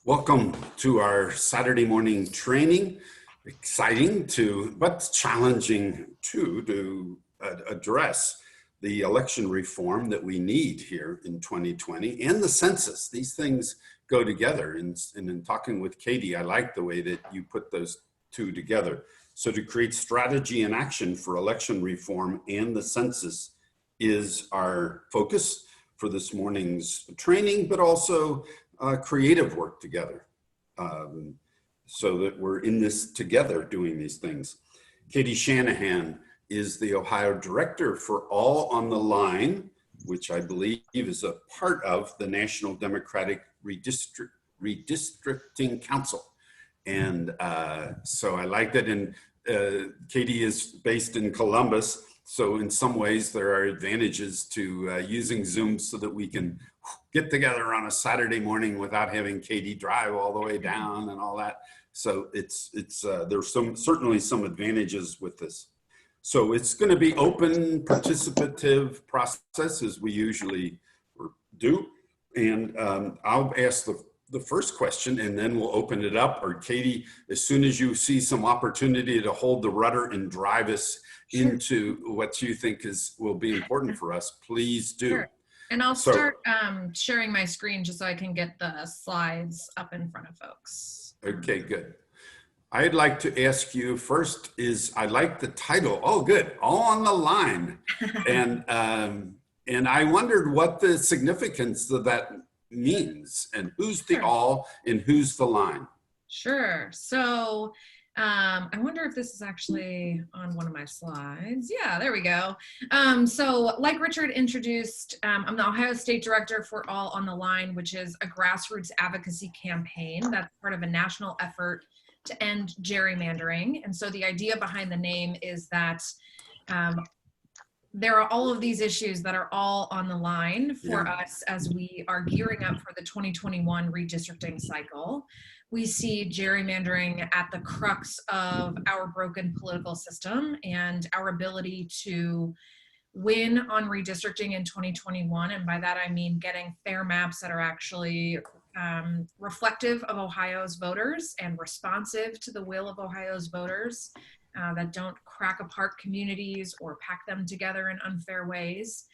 Welcome to our Saturday morning training. Exciting but challenging too, to address the election reform that we need here in 2020 and the census. These things go together. And in talking with Katie, I like the way that you put those two together. So to create strategy and action for election reform and the census is our focus for this morning's training, but also creative work together, so that we're in this together doing these things. Kate Shanahan is the Ohio Director for All on the Line, which I believe is a part of the National Democratic Redistricting Council. And so I like that. And Katie is based in Columbus. So in some ways there are advantages to using Zoom so that we can get together on a Saturday morning without having Katie drive all the way down and all that. So there's certainly some advantages with this. So it's going to be open, participative process as we usually do. And I'll ask the first question and then we'll open it up. Or Katie, as soon as you see some opportunity to hold the rudder and drive us into what you think will be important for us, please do. Sure. And I'll start sharing my screen just so I can get the slides up in front of folks. Okay, good. I'd like to ask you first I like the title. Oh, good. All on the Line. And I wondered what the significance of that means and who's the all and who's the line. Sure. So I wonder if this is actually on one of my slides. Yeah, there we go. So like Richard introduced, I'm the Ohio State Director for All on the Line, which is a grassroots advocacy campaign that's part of a national effort to end gerrymandering. And so the idea behind the name is that there are all of these issues that are all on the line for us as we are gearing up for the 2021 redistricting cycle. We see gerrymandering at the crux of our broken political system and our ability to win on redistricting in 2021. And by that, I mean getting fair maps that are actually reflective of Ohio's voters and responsive to the will of Ohio's voters, that don't crack apart communities or pack them together in unfair ways.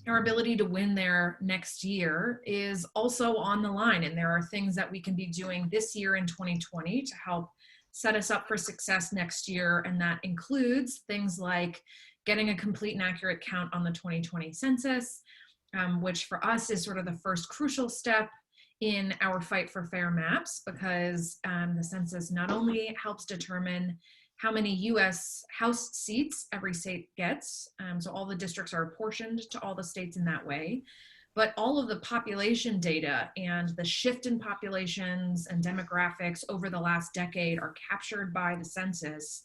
Our ability to win there next year is also on the line, and there are things that we can be doing this year in 2020 to help set us up for success next year, and that includes things like getting a complete and accurate count on the 2020 census, which for us is sort of the first crucial step in our fight for fair maps, because the census not only helps determine how many U.S. House seats every state gets, so all the districts are apportioned to all the states in that way, but all of the population data and the shift in populations and demographics over the last decade are captured by the census.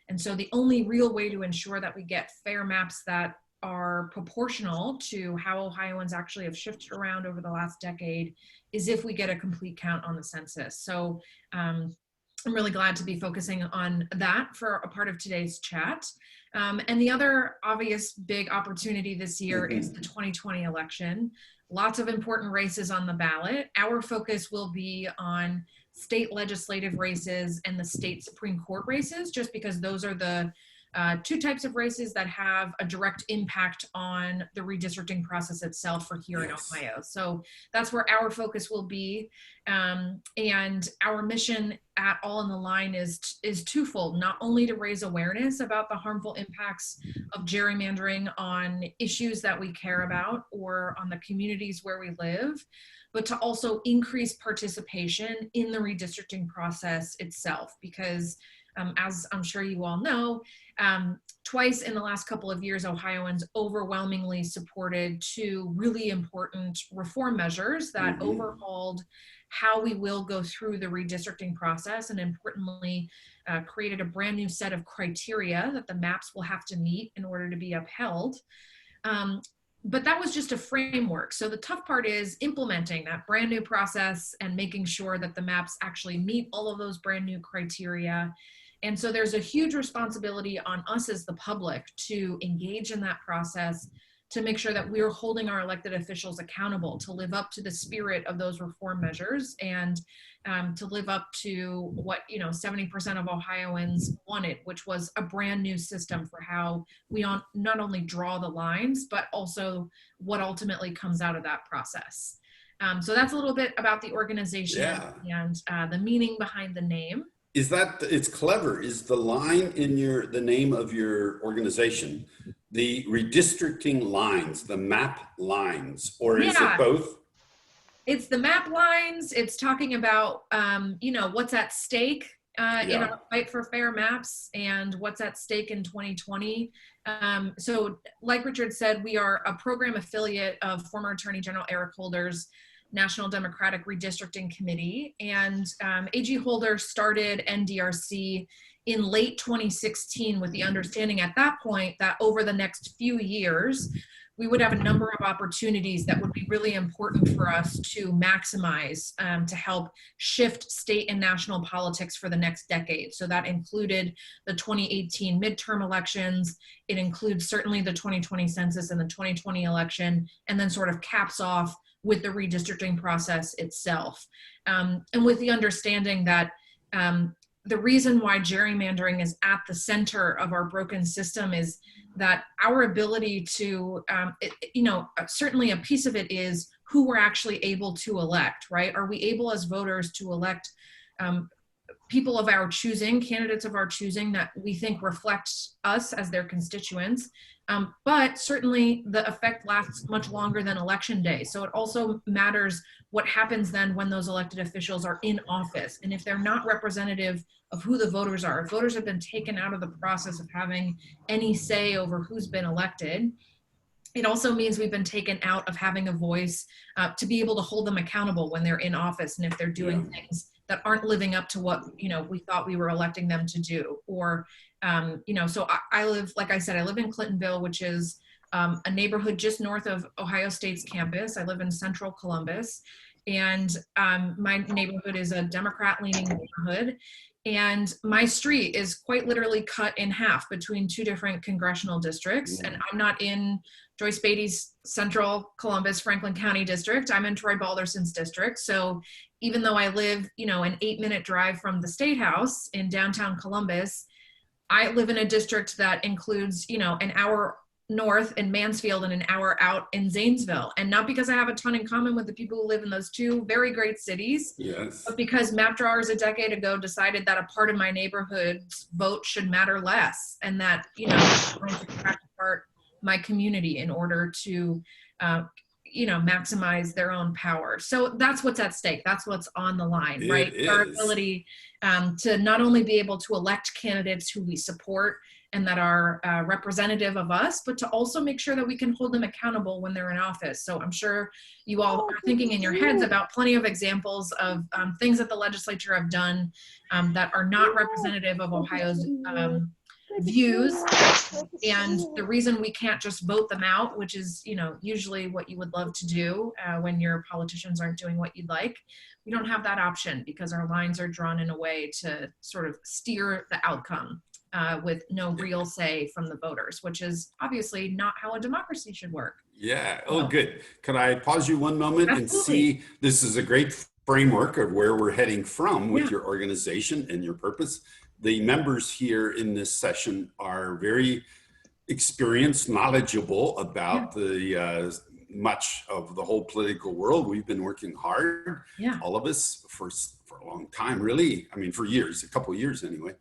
And so the only real way to ensure that we get fair maps that are proportional to how Ohioans actually have shifted around over the last decade is if we get a complete count on the census. So I'm really glad to be focusing on that for a part of today's chat. And the other obvious big opportunity this year is the 2020 election. Lots of important races on the ballot. Our focus will be on state legislative races and the state Supreme Court races, just because those are the two types of races that have a direct impact on the redistricting process itself for here in Ohio. So that's where our focus will be. And our mission at All on the Line is twofold, not only to raise awareness about the harmful impacts of gerrymandering on issues that we care about or on the communities where we live, but to also increase participation in the redistricting process itself, because as I'm sure you all know, twice in the last couple of years, Ohioans overwhelmingly supported two really important reform measures that overhauled how we will go through the redistricting process, and importantly, created a brand new set of criteria that the maps will have to meet in order to be upheld. But that was just a framework. So the tough part is implementing that brand new process and making sure that the maps actually meet all of those brand new criteria. And so there's a huge responsibility on us as the public to engage in that process, to make sure that we're holding our elected officials accountable to live up to the spirit of those reform measures, and to live up to what 70% of Ohioans wanted, which was a brand new system for how we not only draw the lines, but also what ultimately comes out of that process. So that's a little bit about the organization and the meaning behind the name. It's clever. Is the line in the name of your organization, the redistricting lines, the map lines, or is it both? It's the map lines. It's talking about, what's at stake in our fight for fair maps and what's at stake in 2020. So like Richard said, we are a program affiliate of former Attorney General Eric Holder's National Democratic Redistricting Committee. And AG Holder started NDRC in late 2016 with the understanding at that point that over the next few years, we would have a number of opportunities that would be really important for us to maximize to help shift state and national politics for the next decade. So that included the 2018 midterm elections. It includes certainly the 2020 census and the 2020 election, and then sort of caps off with the redistricting process itself. And with the understanding that the reason why gerrymandering is at the center of our broken system is that our ability to, certainly a piece of it is who we're actually able to elect, right? Are we able as voters to elect people of our choosing, candidates of our choosing that we think reflect us as their constituents? But certainly the effect lasts much longer than election day. So it also matters what happens then when those elected officials are in office. And if they're not representative of who the voters are, if voters have been taken out of the process of having any say over who's been elected, it also means we've been taken out of having a voice to be able to hold them accountable when they're in office and if they're doing things that aren't living up to what we thought we were electing them to do. Or so I live, like I said, I live in Clintonville, which is a neighborhood just north of Ohio State's campus. I live in central Columbus, and my neighborhood is a Democrat-leaning neighborhood. And my street is quite literally cut in half between two different congressional districts. And I'm not in Joyce Beatty's central Columbus, Franklin County district. I'm in Troy Balderson's district. So even though I live, an 8-minute drive from the State House in downtown Columbus, I live in a district that includes, an hour north in Mansfield and an hour out in Zanesville. And not because I have a ton in common with the people who live in those two very great cities, but because map drawers a decade ago decided that a part of my neighborhood's vote should matter less, and that, I'm going to track apart my community in order to, maximize their own power. So that's what's at stake. That's what's on the line, right? Our ability to not only be able to elect candidates who we support and that are representative of us, but to also make sure that we can hold them accountable when they're in office. So I'm sure you all are thinking in your heads about plenty of examples of things that the legislature have done that are not representative of Ohio's views. And the reason we can't just vote them out, which is, usually what you would love to do when your politicians aren't doing what you'd like, we don't have that option because our lines are drawn in a way to sort of steer the outcome with no real say from the voters, which is obviously not how a democracy should work. Yeah. Oh, good. Could I pause you one moment and see, this is a great framework of where we're heading from with your organization and your purpose. The members here in this session are very experienced, knowledgeable about the much of the whole political world. We've been working hard, all of us, for a long time, really. I mean, for years, a couple of years anyway.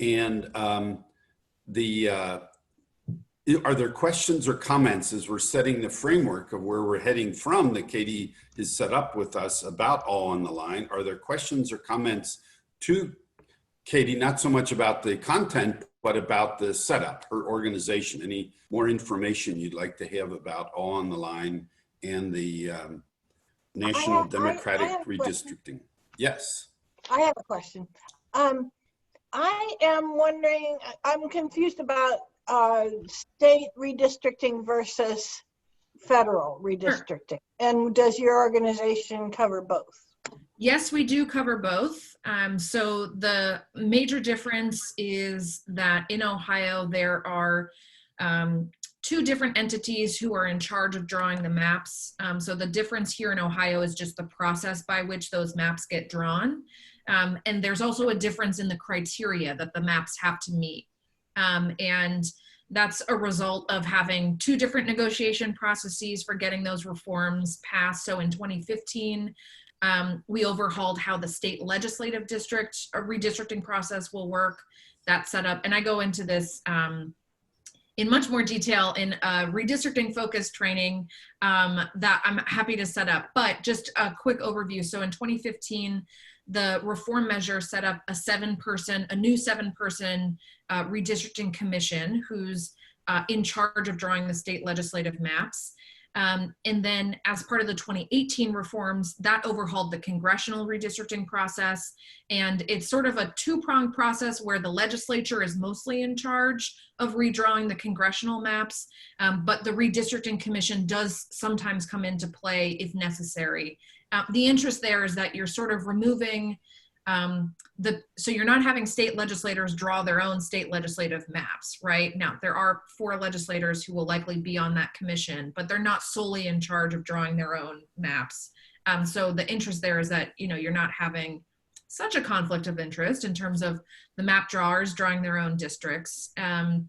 And are there questions or comments as we're setting the framework of where we're heading from that Katie has set up with us about All on the Line? Are there questions or comments to Katie, not so much about the content, but about the setup, her organization? Any more information you'd like to have about All on the Line and the National Democratic Redistricting? Yes. I have a question. I am wondering, I'm confused about state redistricting versus federal redistricting. Sure. And does your organization cover both? Yes, we do cover both. So the major difference is that in Ohio, there are two different entities who are in charge of drawing the maps. So the difference here in Ohio is just the process by which those maps get drawn. And there's also a difference in the criteria that the maps have to meet. And that's a result of having two different negotiation processes for getting those reforms passed. So in 2015, we overhauled how the state legislative district redistricting process will work. That's set up, and I go into this in much more detail in a redistricting focused training that I'm happy to set up. But just a quick overview. So in 2015, the reform measure set up a new seven-person redistricting commission who's in charge of drawing the state legislative maps. And then as part of the 2018 reforms, that overhauled the congressional redistricting process. And it's sort of a two-pronged process where the legislature is mostly in charge of redrawing the congressional maps, but the redistricting commission does sometimes come into play if necessary. The interest there is that you're sort of removing so you're not having state legislators draw their own state legislative maps, right? Now, there are 4 legislators who will likely be on that commission, but they're not solely in charge of drawing their own maps. So the interest there is that, you're not having such a conflict of interest in terms of the map drawers drawing their own districts. And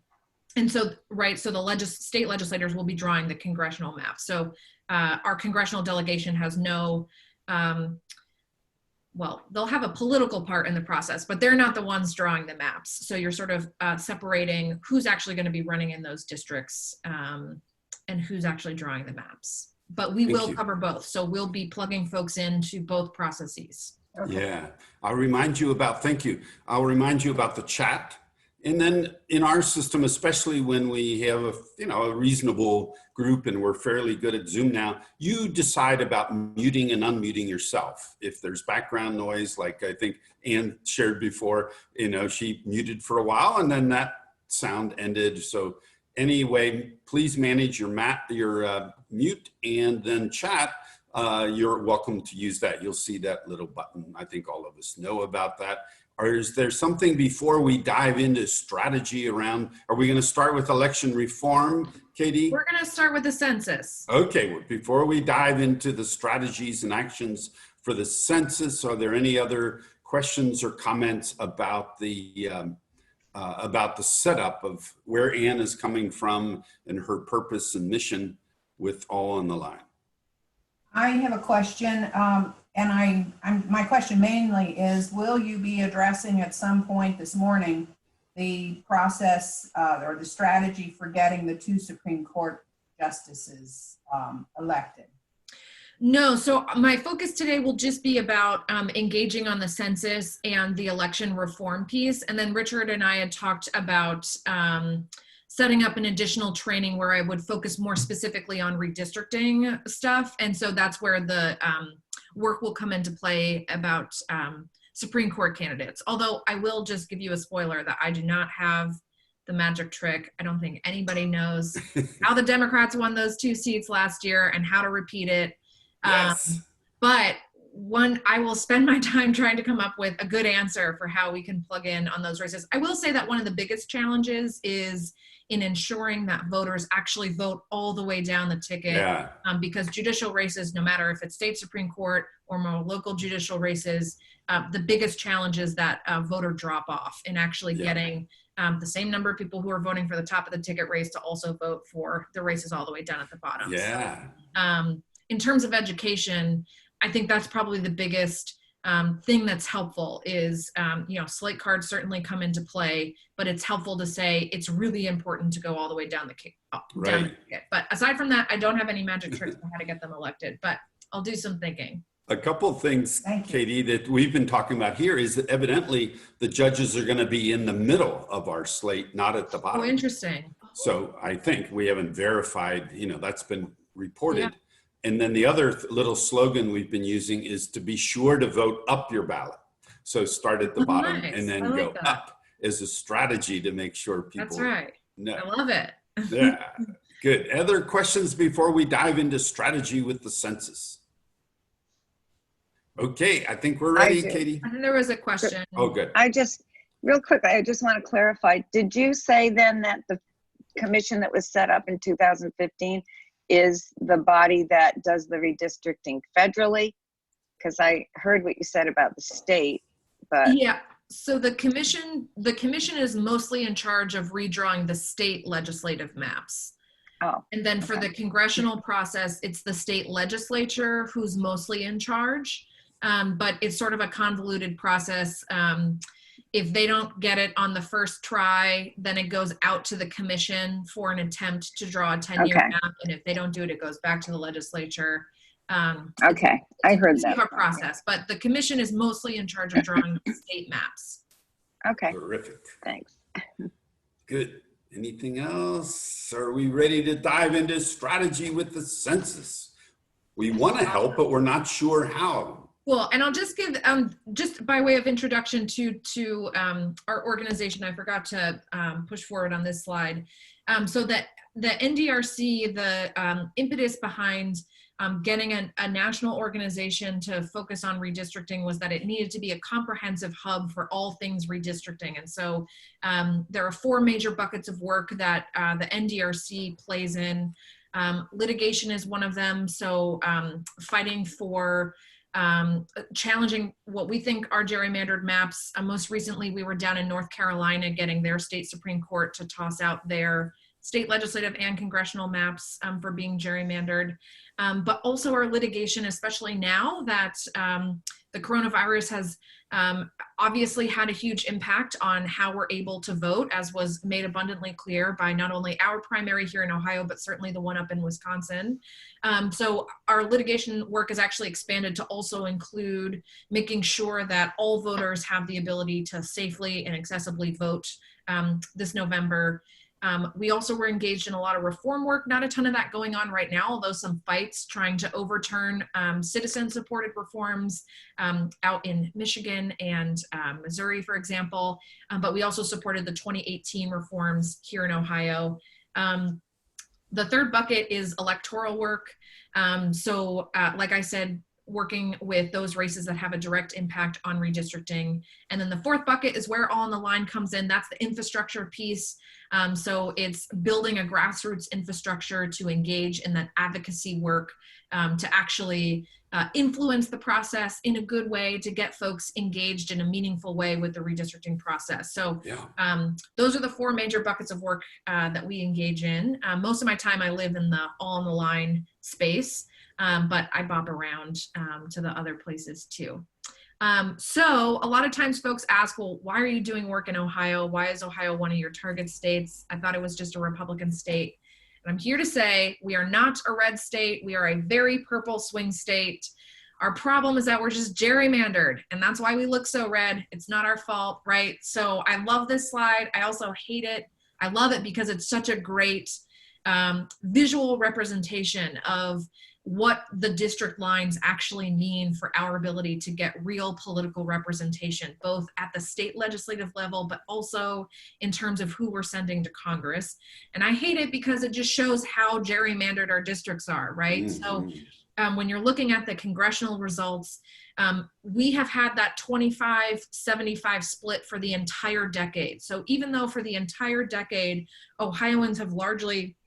so, right, so the state legislators will be drawing the congressional maps. So our congressional delegation has no, well, they'll have a political part in the process, but they're not the ones drawing the maps. So you're sort of separating who's actually going to be running in those districts and who's actually drawing the maps. But we will cover both. So we'll be plugging folks into both processes. Okay. Yeah, I'll remind you about, thank you. I'll remind you about the chat. And then in our system, especially when we have a reasonable group and we're fairly good at Zoom now, you decide about muting and unmuting yourself. If there's background noise, like I think Ann shared before, she muted for a while and then that sound ended. So anyway, please manage your mute and then chat. You're welcome to use that. You'll see that little button. I think all of us know about that. Or is there something before we dive into strategy around, are we going to start with election reform, Katie? We're going to start with the census. Okay, well, before we dive into the strategies and actions for the census, are there any other questions or comments about the setup of where Ann is coming from and her purpose and mission with all on the line? I have a question. And my question mainly is, will you be addressing at some point this morning the process or the strategy for getting the 2 Supreme Court justices elected? No, so my focus today will just be about engaging on the census and the election reform piece. And then Richard and I had talked about setting up an additional training where I would focus more specifically on redistricting stuff. And so that's where the work will come into play about Supreme Court candidates. Although I will just give you a spoiler that I do not have the magic trick. I don't think anybody knows how the Democrats won those 2 seats last year and how to repeat it. Yes. But I will spend my time trying to come up with a good answer for how we can plug in on those races. I will say that one of the biggest challenges is in ensuring that voters actually vote all the way down the ticket, because judicial races, no matter if it's state Supreme Court or more local judicial races, the biggest challenge is that voter drop off in actually getting the same number of people who are voting for the top of the ticket race to also vote for the races all the way down at the bottom. Yeah. So, in terms of education, I think that's probably the biggest thing that's helpful is, slate cards certainly come into play, but it's helpful to say it's really important to go all the way down the ticket. But aside from that, I don't have any magic tricks on how to get them elected, but I'll do some thinking. A couple of things, Katie, that we've been talking about here is that evidently the judges are going to be in the middle of our slate, not at the bottom. Oh, interesting. So I think we haven't verified, that's been reported. Yeah. And then the other little slogan we've been using is to be sure to vote up your ballot. So start at the bottom and then go up as a strategy to make sure people That's right. know. I love it. Yeah, good. Other questions before we dive into strategy with the census? Okay, I think we're ready, Katie. I think there was a question. Oh, good. Real quick, I just want to clarify. Did you say then that commission that was set up in 2015 is the body that does the redistricting federally? Because I heard what you said about the state, but Yeah. So the commission is mostly in charge of redrawing the state legislative maps. oh, And then for the congressional process, it's the state legislature who's mostly in charge. But it's sort of a convoluted process. If they don't get it on the first try, then it goes out to the commission for an attempt to draw a 10-year Okay. map. And if they don't do it, it goes back to the legislature. okay, I heard It's that. a process, but the commission is mostly in charge of drawing state maps. Okay, Terrific. thanks. Good. Anything else? Are we ready to dive into strategy with the census? We want to help, but we're not sure how. Well, and I'll just give, just by way of introduction to our organization, I forgot to push forward on this slide. So that the NDRC, the impetus behind getting a national organization to focus on redistricting was that it needed to be a comprehensive hub for all things redistricting. And so there are 4 major buckets of work that the NDRC plays in. Litigation is one of them. So fighting for challenging what we think are gerrymandered maps. Most recently, we were down in North Carolina getting their state Supreme Court to toss out their state legislative and congressional maps for being gerrymandered. But also our litigation, especially now that the coronavirus has obviously had a huge impact on how we're able to vote, as was made abundantly clear by not only our primary here in Ohio, but certainly the one up in Wisconsin. So our litigation work has actually expanded to also include making sure that all voters have the ability to safely and accessibly vote this November. We also were engaged in a lot of reform work, not a ton of that going on right now, although some fights trying to overturn citizen-supported reforms out in Michigan and Missouri, for example. But we also supported the 2018 reforms here in Ohio. The third bucket is electoral work. Like I said, working with those races that have a direct impact on redistricting. And then the fourth bucket is where All on the Line comes in. That's the infrastructure piece. So it's building a grassroots infrastructure to engage in that advocacy work, to actually influence the process in a good way, to get folks engaged in a meaningful way with the redistricting process. So those are the 4 major buckets of work that we engage in. Most of my time I live in the All on the Line space. But I bop around to the other places too. So a lot of times folks ask, well, why are you doing work in Ohio? Why is Ohio one of your target states? I thought it was just a Republican state. And I'm here to say we are not a red state. We are a very purple swing state. Our problem is that we're just gerrymandered, and that's why we look so red. It's not our fault, right? So I love this slide. I also hate it. I love it because it's such a great visual representation of what the district lines actually mean for our ability to get real political representation, both at the state legislative level, but also in terms of who we're sending to Congress. And I hate it because it just shows how gerrymandered our districts are, right? Mm-hmm. So when you're looking at the congressional results, we have had that 25-75 split for the entire decade. So even though for the entire decade, Ohioans have largely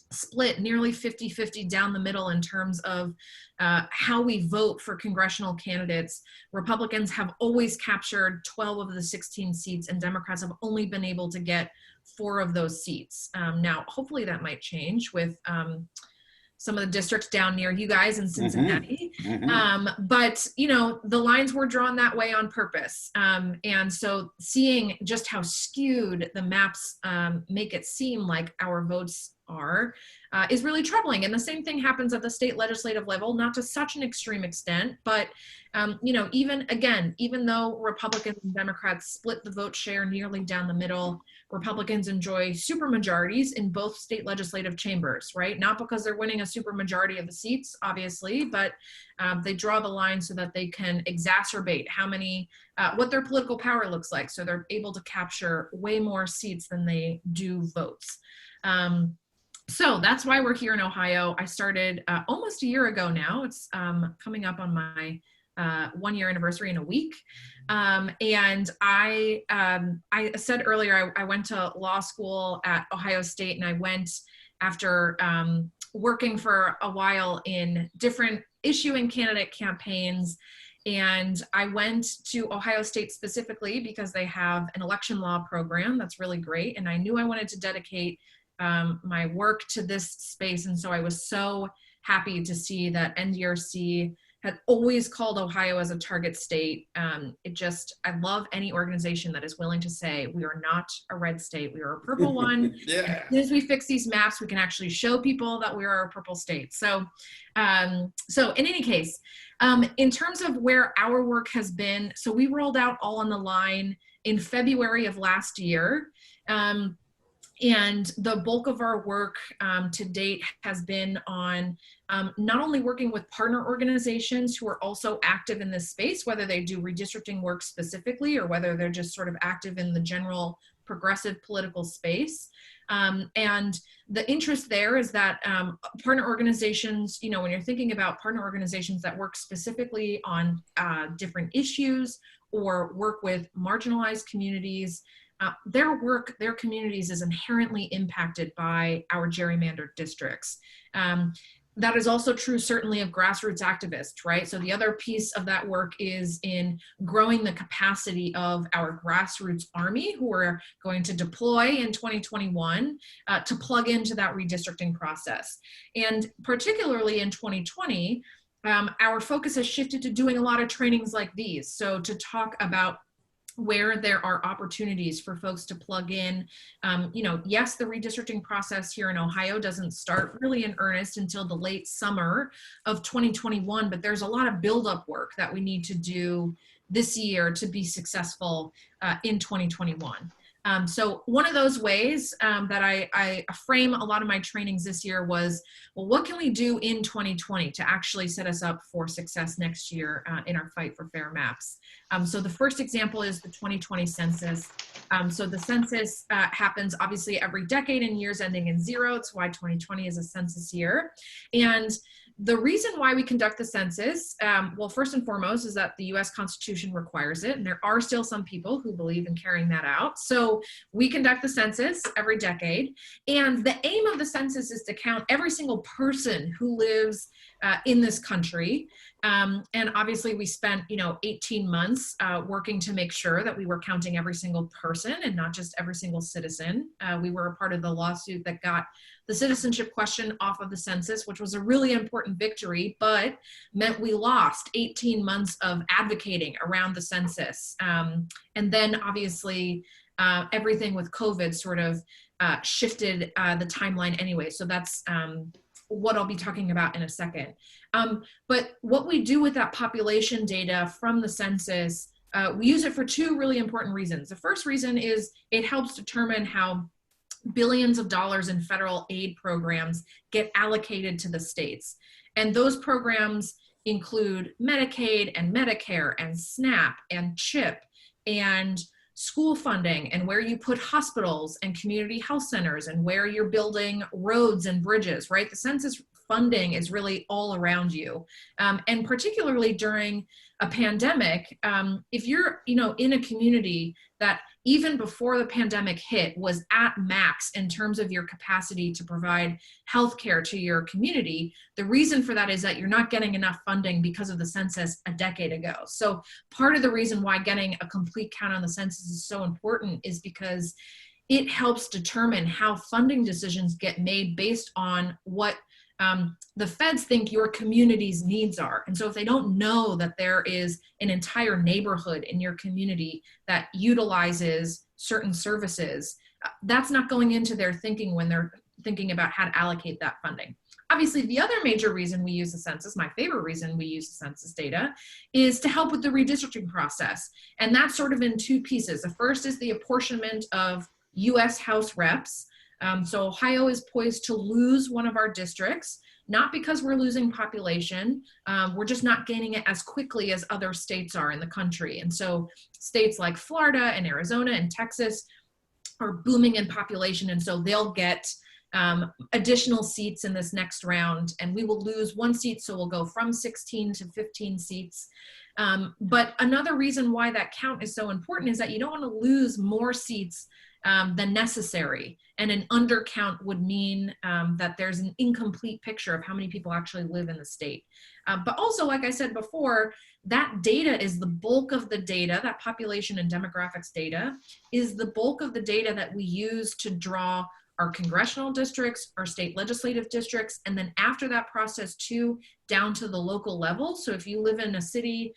split nearly 50-50 down the middle in terms of how we vote for congressional candidates. Republicans have always captured 12 of the 16 seats, and Democrats have only been able to get 4 of those seats. Now, hopefully that might change with some of the districts down near you guys in Cincinnati. But, you know, the lines were drawn that way on purpose. And so seeing just how skewed the maps make it seem like our votes are is really troubling. And the same thing happens at the state legislative level, not to such an extreme extent, but you know, even though Republicans and Democrats split the vote share nearly down the middle, Republicans enjoy supermajorities in both state legislative chambers, right? Not because they're winning a supermajority of the seats, obviously, but they draw the line so that they can exacerbate how many, what their political power looks like. So they're able to capture way more seats than they do votes. So that's why we're here in Ohio. I started almost a year ago now. It's coming up on my 1-year anniversary in a week. And I said earlier, I went to law school at Ohio State, and I went after working for a while in different issuing candidate campaigns. And I went to Ohio State specifically because they have an election law program that's really great. And I knew I wanted to dedicate my work to this space. And so I was so happy to see that NDRC had always called Ohio as a target state. I love any organization that is willing to say, we are not a red state, we are a purple one. Yeah. As soon as we fix these maps, we can actually show people that we are a purple state. So in any case, in terms of where our work has been, so we rolled out All on the Line in February of last year. And the bulk of our work to date has been on not only working with partner organizations who are also active in this space, whether they do redistricting work specifically or whether they're just sort of active in the general progressive political space. And the interest there is that partner organizations, you know, when you're thinking about partner organizations that work specifically on different issues or work with marginalized communities, their work, their communities is inherently impacted by our gerrymandered districts. That is also true certainly of grassroots activists, right? So the other piece of that work is in growing the capacity of our grassroots army who are going to deploy in 2021 to plug into that redistricting process. And particularly in 2020, our focus has shifted to doing a lot of trainings like these. So to talk about where there are opportunities for folks to plug in. You know, yes, the redistricting process here in Ohio doesn't start really in earnest until the late summer of 2021, but there's a lot of buildup work that we need to do this year to be successful in 2021. So one of those ways that I frame a lot of my trainings this year was, well, what can we do in 2020 to actually set us up for success next year in our fight for fair maps? So the first example is the 2020 census. So the census happens obviously every decade in years ending in 0. It's why 2020 is a census year. And the reason why we conduct the census, well, first and foremost, is that the US Constitution requires it, and there are still some people who believe in carrying that out. So we conduct the census every decade, and the aim of the census is to count every single person who lives in this country. And obviously we spent, 18 months working to make sure that we were counting every single person and not just every single citizen. We were a part of the lawsuit that got the citizenship question off of the census, which was a really important victory, but meant we lost 18 months of advocating around the census. And then obviously everything with COVID sort of shifted the timeline anyway. So that's what I'll be talking about in a second. But what we do with that population data from the census, we use it for two really important reasons. The first reason is it helps determine how billions of dollars in federal aid programs get allocated to the states. And those programs include Medicaid and Medicare and SNAP and CHIP and school funding and where you put hospitals and community health centers and where you're building roads and bridges, right? The census funding is really all around you. And particularly during a pandemic, if you're in a community that even before the pandemic hit was at max in terms of your capacity to provide healthcare to your community, the reason for that is that you're not getting enough funding because of the census a decade ago. So part of the reason why getting a complete count on the census is so important is because it helps determine how funding decisions get made based on what the feds think your community's needs are. And so if they don't know that there is an entire neighborhood in your community that utilizes certain services, that's not going into their thinking when they're thinking about how to allocate that funding. Obviously, the other major reason we use the census, my favorite reason we use the census data, is to help with the redistricting process. And that's sort of in two pieces. The first is the apportionment of US House reps. So Ohio is poised to lose one of our districts, not because we're losing population, we're just not gaining it as quickly as other states are in the country. And so states like Florida and Arizona and Texas are booming in population, and so they'll get additional seats in this next round, and we will lose 1 seat, so we'll go from 16 to 15 seats. But another reason why that count is so important is that you don't want to lose more seats than necessary. And an undercount would mean that there's an incomplete picture of how many people actually live in the state. But also, like I said before, that data is the bulk of the data, that population and demographics data is the bulk of the data that we use to draw our congressional districts, our state legislative districts, and then after that process too, down to the local level. So if you live in a city,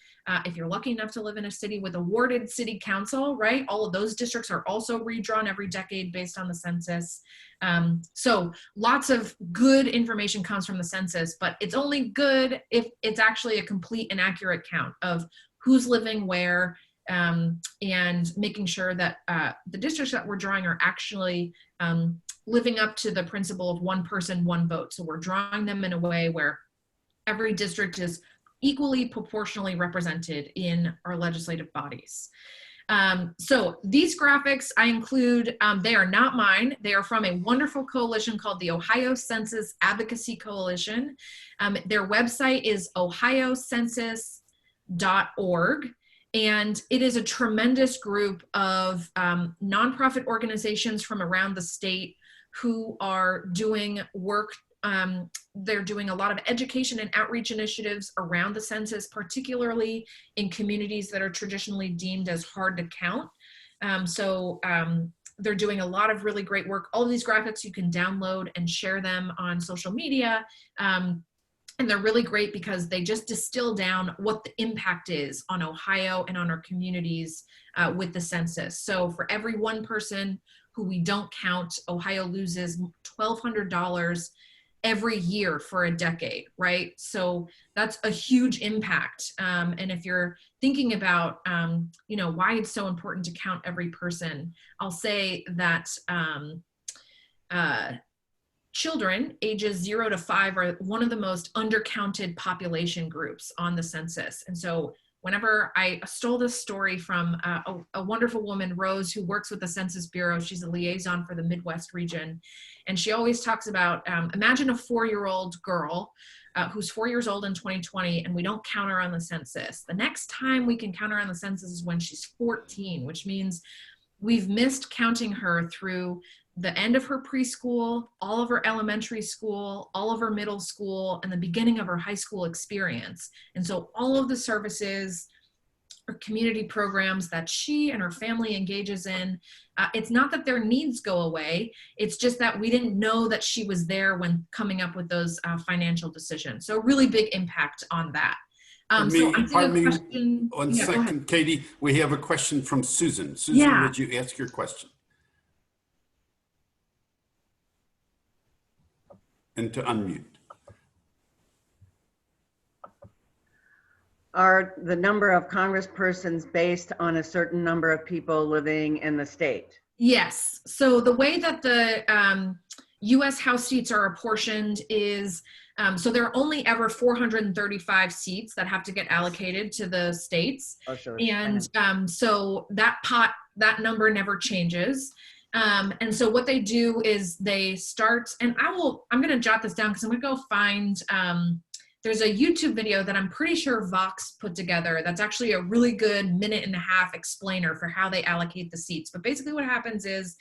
if you're lucky enough to live in a city with awarded city council, right, all of those districts are also redrawn every decade based on the census. So lots of good information comes from the census, but it's only good if it's actually a complete and accurate count of who's living where, and making sure that the districts that we're drawing are actually living up to the principle of 1 person, 1 vote. So we're drawing them in a way where every district is equally proportionally represented in our legislative bodies. So these graphics I include, they are not mine. They are from a wonderful coalition called the Ohio Census Advocacy Coalition. Their website is ohiocensus.org. And it is a tremendous group of nonprofit organizations from around the state who are doing work. They're doing a lot of education and outreach initiatives around the census, particularly in communities that are traditionally deemed as hard to count. They're doing a lot of really great work. All of these graphics you can download and share them on social media. And they're really great because they just distill down what the impact is on Ohio and on our communities with the census. So for every 1 person who we don't count, Ohio loses $1,200 every year for a decade, right? So that's a huge impact. And if you're thinking about, why it's so important to count every person, I'll say that children ages 0 to 5 are one of the most undercounted population groups on the census. And so whenever I stole this story from a wonderful woman, Rose, who works with the Census Bureau, she's a liaison for the Midwest region. And she always talks about, imagine a 4-year-old girl who's 4 years old in 2020, and we don't count her on the census. The next time we can count her on the census is when she's 14, which means we've missed counting her through the end of her preschool, all of her elementary school, all of her middle school, and the beginning of her high school experience. And so all of the services or community programs that she and her family engages in, it's not that their needs go away, it's just that we didn't know that she was there when coming up with those financial decisions. So a really big impact on that. Pardon me, one second, Katie, we have a question from Susan. Susan, would you ask your question? And to unmute. Are the number of congresspersons based on a certain number of people living in the state? Yes. So the way that the U.S. House seats are apportioned is, so there are only ever 435 seats that have to get allocated to the states. Oh, sure. And so that that number never changes. And so what they do is they start, and I'm going to jot this down because I'm going to go find, there's a YouTube video that I'm pretty sure Vox put together that's actually a really good 1.5-minute explainer for how they allocate the seats. But basically what happens is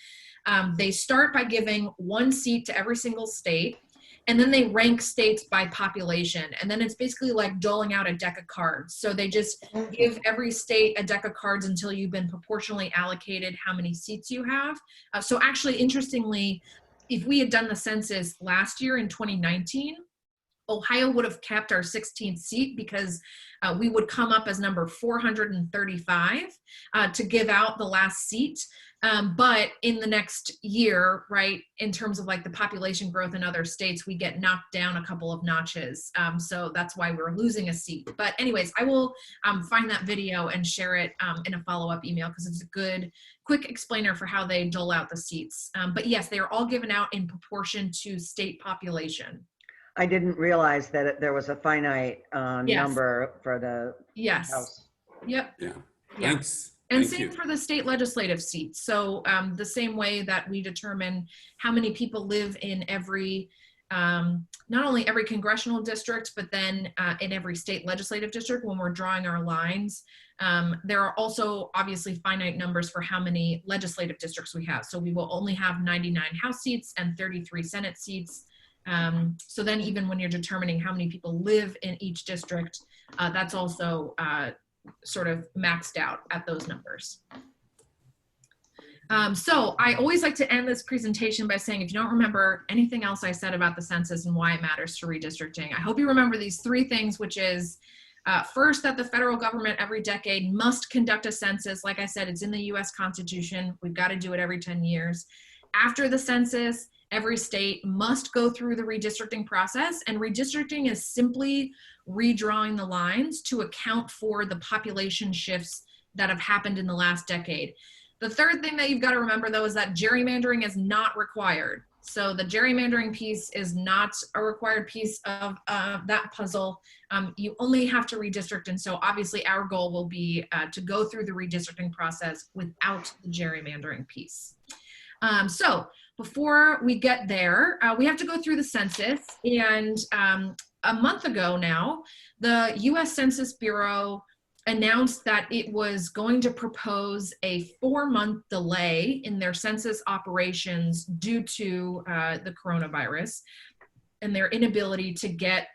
they start by giving 1 seat to every single state, and then they rank states by population. And then it's basically like doling out a deck of cards. So they just give every state a deck of cards until you've been proportionally allocated how many seats you have. So actually, interestingly, if we had done the census last year in 2019, Ohio would have kept our 16th seat because we would come up as number 435 to give out the last seat. But in the next year, right, in terms of like the population growth in other states, we get knocked down a couple of notches. So that's why we're losing a seat. But anyways, I will find that video and share it in a follow-up email because it's a good, quick explainer for how they dole out the seats. But yes, they are all given out in proportion to state population. I didn't realize that there was a finite number for the Yes. House. Yep. Yeah. Thanks. And Thank same you. for the state legislative seats. So the same way that we determine how many people live in every, not only every congressional district, but then in every state legislative district when we're drawing our lines. There are also obviously finite numbers for how many legislative districts we have. So we will only have 99 House seats and 33 Senate seats. So then even when you're determining how many people live in each district, that's also sort of maxed out at those numbers. So I always like to end this presentation by saying, if you don't remember anything else I said about the census and why it matters to redistricting, I hope you remember these 3 things, which is first, that the federal government every decade must conduct a census. Like I said, it's in the US Constitution. We've got to do it every 10 years. After the census, every state must go through the redistricting process, and redistricting is simply redrawing the lines to account for the population shifts that have happened in the last decade. The third thing that you've got to remember, though, is that gerrymandering is not required. So the gerrymandering piece is not a required piece of that puzzle. You only have to redistrict, and so obviously our goal will be to go through the redistricting process without the gerrymandering piece. So before we get there, we have to go through the census, and a month ago now, the US Census Bureau announced that it was going to propose a 4-month delay in their census operations due to the coronavirus and their inability to get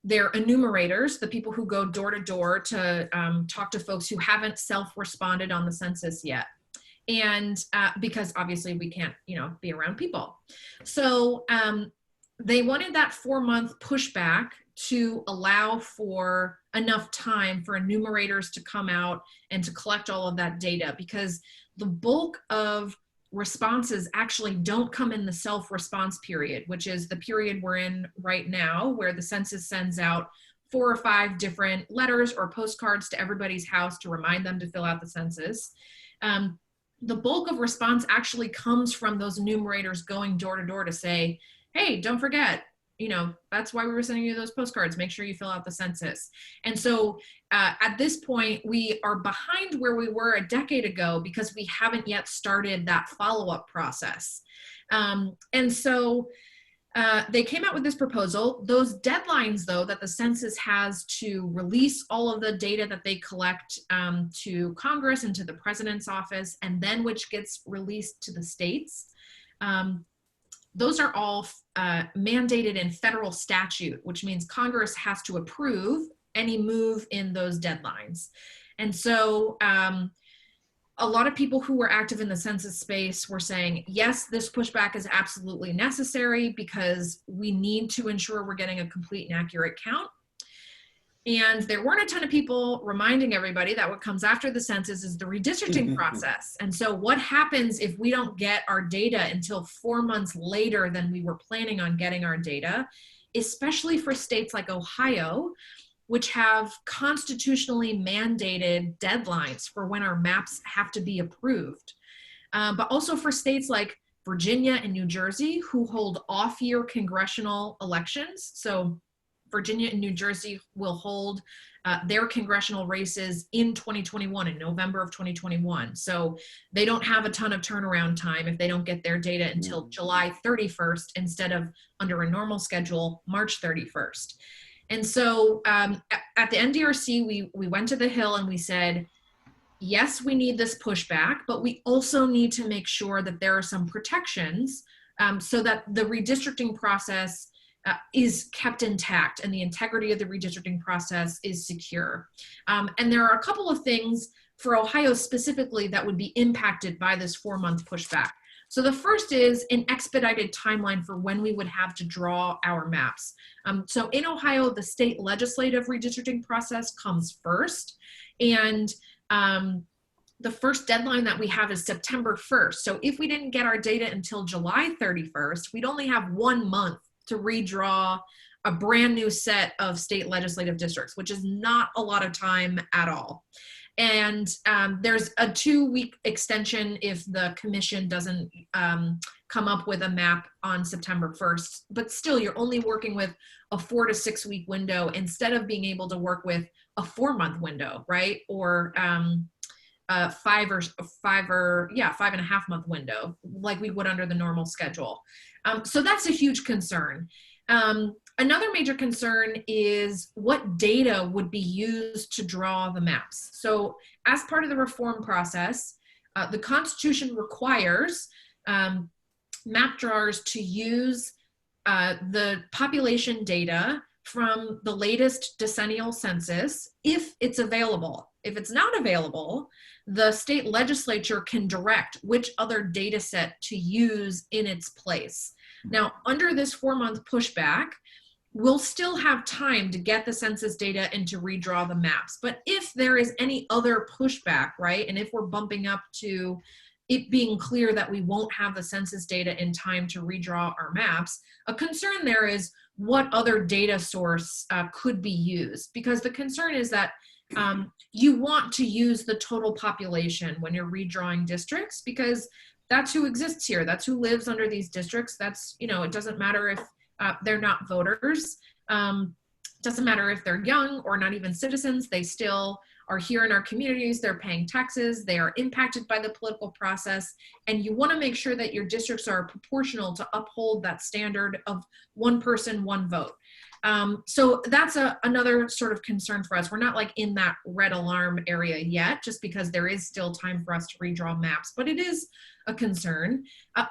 their enumerators, the people who go door to door to talk to folks who haven't self-responded on the census yet. And because obviously we can't, be around people. So they wanted that 4-month pushback to allow for enough time for enumerators to come out and to collect all of that data, because the bulk of responses actually don't come in the self-response period, which is the period we're in right now, where the census sends out 4 or 5 different letters or postcards to everybody's house to remind them to fill out the census. The bulk of response actually comes from those enumerators going door to door to say, hey, don't forget, that's why we were sending you those postcards. Make sure you fill out the census. And so at this point, we are behind where we were a decade ago because we haven't yet started that follow-up process. And so they came out with this proposal. Those deadlines, though, that the census has to release all of the data that they collect to Congress and to the president's office, and then which gets released to the states, those are all mandated in federal statute, which means Congress has to approve any move in those deadlines. And so a lot of people who were active in the census space were saying, yes, this pushback is absolutely necessary because we need to ensure we're getting a complete and accurate count. And there weren't a ton of people reminding everybody that what comes after the census is the redistricting process. And so what happens if we don't get our data until 4 months later than we were planning on getting our data, especially for states like Ohio, which have constitutionally mandated deadlines for when our maps have to be approved. But also for states like Virginia and New Jersey, who hold off-year congressional elections. So Virginia and New Jersey will hold their congressional races in 2021, in November of 2021. So they don't have a ton of turnaround time if they don't get their data until July 31st instead of, under a normal schedule, March 31st. And so at the NDRC, we went to the Hill and we said, yes, we need this pushback, but we also need to make sure that there are some protections so that the redistricting process is kept intact and the integrity of the redistricting process is secure. And there are a couple of things for Ohio specifically that would be impacted by this 4-month pushback. So the first is an expedited timeline for when we would have to draw our maps. So in Ohio, the state legislative redistricting process comes first. And the first deadline that we have is September 1st. So if we didn't get our data until July 31st, we'd only have 1 month to redraw a brand new set of state legislative districts, which is not a lot of time at all. And there's a 2-week extension if the commission doesn't come up with a map on September 1st. But still, you're only working with a 4 to 6 week window instead of being able to work with a 4-month window, right? Or 5.5 month window, like we would under the normal schedule. So that's a huge concern. Another major concern is what data would be used to draw the maps. So as part of the reform process, the Constitution requires map drawers to use the population data from the latest decennial census if it's available. If it's not available, the state legislature can direct which other data set to use in its place. Now, under this 4-month pushback, we'll still have time to get the census data and to redraw the maps. But if there is any other pushback, right, and if we're bumping up to it being clear that we won't have the census data in time to redraw our maps, a concern there is what other data source could be used. Because the concern is that you want to use the total population when you're redrawing districts, because that's who exists here. That's who lives under these districts. That's, you know, it doesn't matter if they're not voters. Doesn't matter if they're young or not even citizens. They still are here in our communities. They're paying taxes. They are impacted by the political process. And you want to make sure that your districts are proportional to uphold that standard of one person, one vote. So that's another sort of concern for us. We're not like in that red alarm area yet, just because there is still time for us to redraw maps, but it is a concern.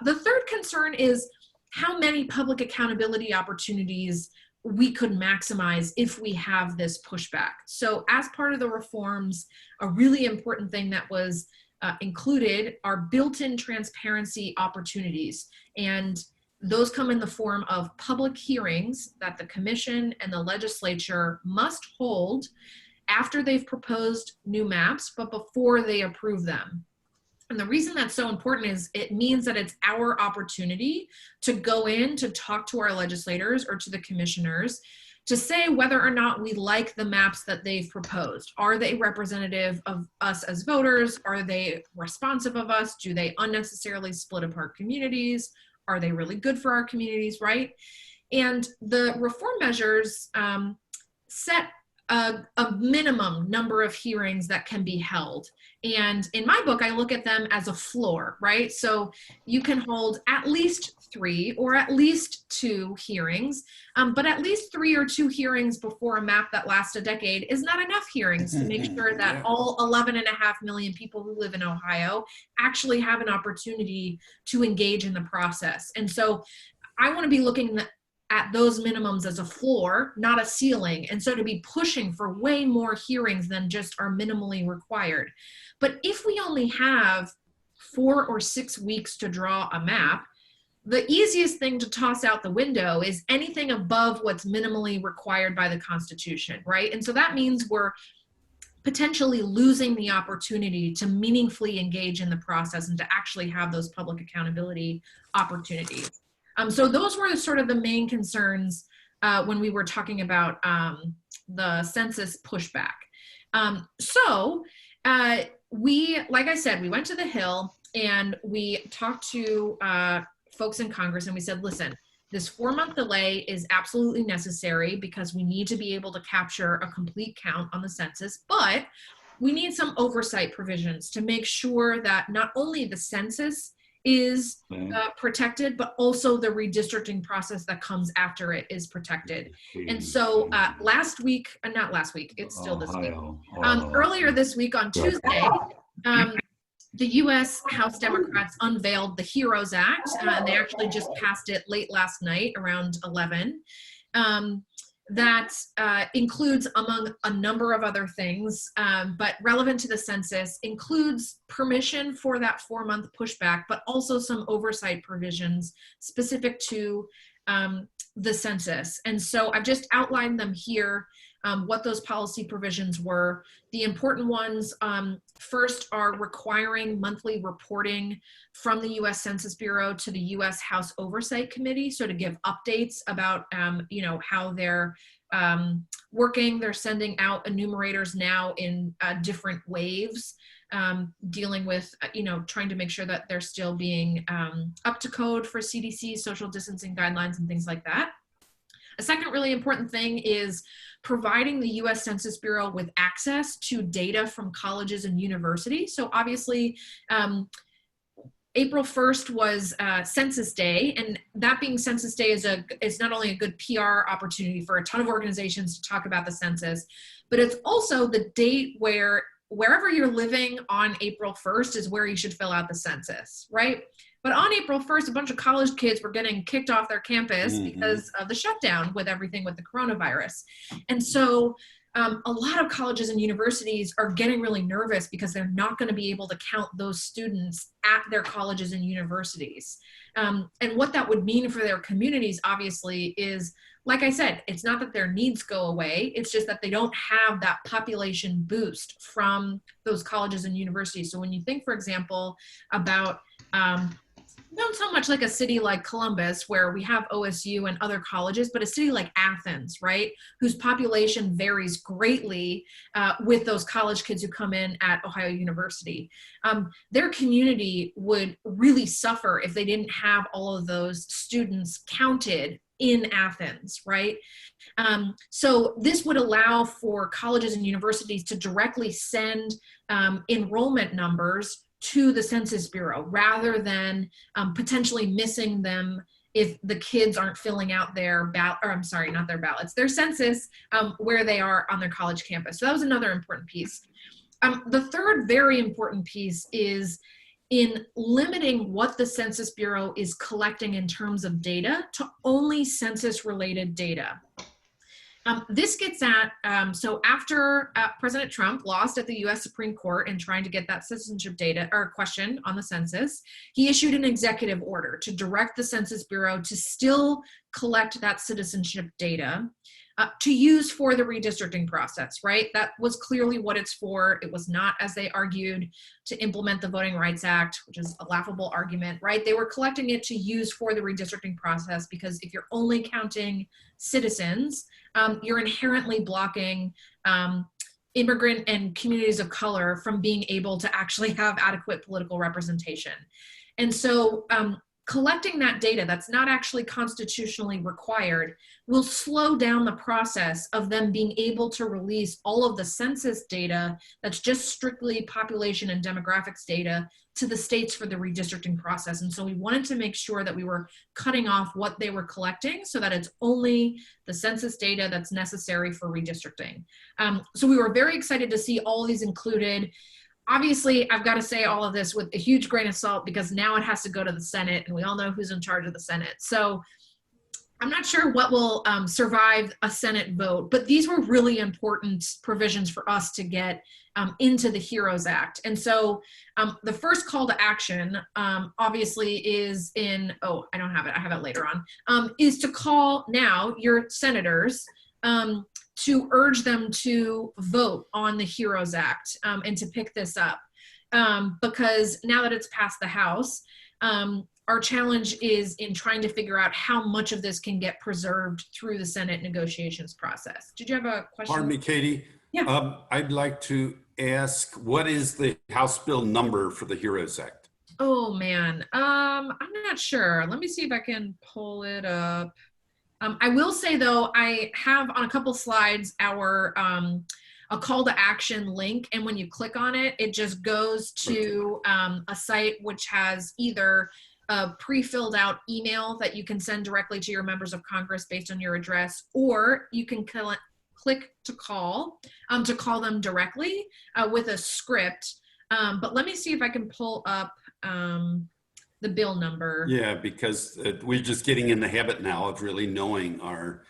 The third concern is how many public accountability opportunities we could maximize if we have this pushback. So as part of the reforms, a really important thing that was included are built-in transparency opportunities. And those come in the form of public hearings that the commission and the legislature must hold after they've proposed new maps, but before they approve them. And the reason that's so important is it means that it's our opportunity to go in to talk to our legislators or to the commissioners to say whether or not we like the maps that they've proposed. Are they representative of us as voters? Are they responsive of us? Do they unnecessarily split apart communities? Are they really good for our communities, right? And the reform measures set a minimum number of hearings that can be held. And in my book, I look at them as a floor, right? So you can hold at least 3 or at least 2 hearings, but at least 3 or 2 hearings before a map that lasts a decade is not enough hearings to make sure that all 11.5 million people who live in Ohio actually have an opportunity to engage in the process. And so I want to be looking at those minimums as a floor, not a ceiling. And so to be pushing for way more hearings than just are minimally required. But if we only have 4 or 6 weeks to draw a map, the easiest thing to toss out the window is anything above what's minimally required by the Constitution, right? And so that means we're potentially losing the opportunity to meaningfully engage in the process and to actually have those public accountability opportunities. So those were sort of the main concerns when we were talking about the census pushback. We, like I said, we went to the Hill and we talked to folks in Congress and we said, listen, this 4-month delay is absolutely necessary because we need to be able to capture a complete count on the census, but we need some oversight provisions to make sure that not only the census is protected, but also the redistricting process that comes after it is protected. And so not last week, it's still this week. Earlier this week on Tuesday, the U.S. House Democrats unveiled the HEROES Act, and they actually just passed it late last night around 11. That includes, among a number of other things, but relevant to the census, includes permission for that 4-month pushback, but also some oversight provisions specific to the census. And so I've just outlined them here. what those policy provisions were. The important ones, first, are requiring monthly reporting from the US Census Bureau to the US House Oversight Committee. So to give updates about, how they're working. They're sending out enumerators now in different waves, dealing with, trying to make sure that they're still being up to code for CDC, social distancing guidelines, and things like that. A second really important thing is providing the US Census Bureau with access to data from colleges and universities. So obviously, April 1st was Census Day, and that being Census Day is not only a good PR opportunity for a ton of organizations to talk about the census, but it's also the date where wherever you're living on April 1st is where you should fill out the census, right? But on April 1st, a bunch of college kids were getting kicked off their campus because of the shutdown with everything with the coronavirus. And so a lot of colleges and universities are getting really nervous because they're not going to be able to count those students at their colleges and universities. And what that would mean for their communities, obviously, is, like I said, it's not that their needs go away. It's just that they don't have that population boost from those colleges and universities. So when you think, for example, about not so much like a city like Columbus, where we have OSU and other colleges, but a city like Athens, right, whose population varies greatly with those college kids who come in at Ohio University. Their community would really suffer if they didn't have all of those students counted in Athens, right? So this would allow for colleges and universities to directly send enrollment numbers to the Census Bureau rather than potentially missing them if the kids aren't filling out their their census where they are on their college campus. So that was another important piece. The third very important piece is in limiting what the Census Bureau is collecting in terms of data to only census-related data. This gets at, so after President Trump lost at the US Supreme Court in trying to get that citizenship data or question on the census, he issued an executive order to direct the Census Bureau to still collect that citizenship data to use for the redistricting process, right? That was clearly what it's for. It was not, as they argued, to implement the Voting Rights Act, which is a laughable argument, right? They were collecting it to use for the redistricting process because if you're only counting citizens, you're inherently blocking immigrant and communities of color from being able to actually have adequate political representation. And so collecting that data that's not actually constitutionally required will slow down the process of them being able to release all of the census data that's just strictly population and demographics data to the states for the redistricting process. And so we wanted to make sure that we were cutting off what they were collecting so that it's only the census data that's necessary for redistricting. So we were very excited to see all of these included. Obviously, I've got to say all of this with a huge grain of salt because now it has to go to the Senate, and we all know who's in charge of the Senate. So I'm not sure what will survive a Senate vote, but these were really important provisions for us to get into the HEROES Act. And so the first call to action, obviously, is in, oh, I don't have it, I have it later on, is to call now your senators to urge them to vote on the HEROES Act and to pick this up. Because now that it's passed the House, our challenge is in trying to figure out how much of this can get preserved through the Senate negotiations process. Did you have a question? Pardon me, Katie. Yeah. I'd like to ask, what is the House bill number for the HEROES Act? Oh man, I'm not sure. Let me see if I can pull it up. I will say though, I have on a couple slides our a call to action link, and when you click on it, it just goes to a site which has either a pre-filled out email that you can send directly to your members of Congress based on your address, or you can click to call them directly with a script. But let me see if I can pull up the bill number. Yeah, because we're just getting in the habit now of really knowing our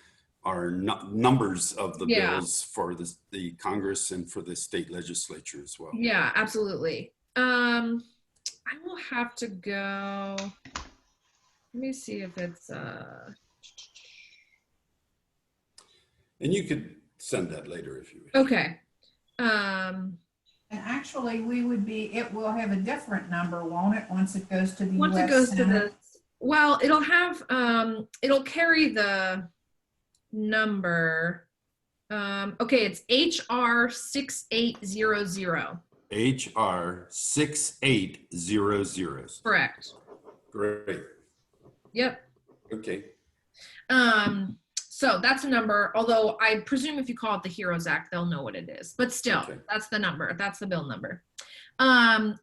numbers of the bills for the Congress and for the state legislature as well. Yeah, absolutely. I will have to go. Let me see if it's. And you could send that later if you wish. Okay. And actually, it will have a different number, won't it, once it goes to the Once it US goes to Senate? well, it'll have, it'll carry the number. Okay, it's HR 6800. HR 6800. Correct. Great. Yep. Okay. So that's a number, although I presume if you call it the HEROES Act, they'll know what it is. But still, Okay. That's the number. That's the bill number.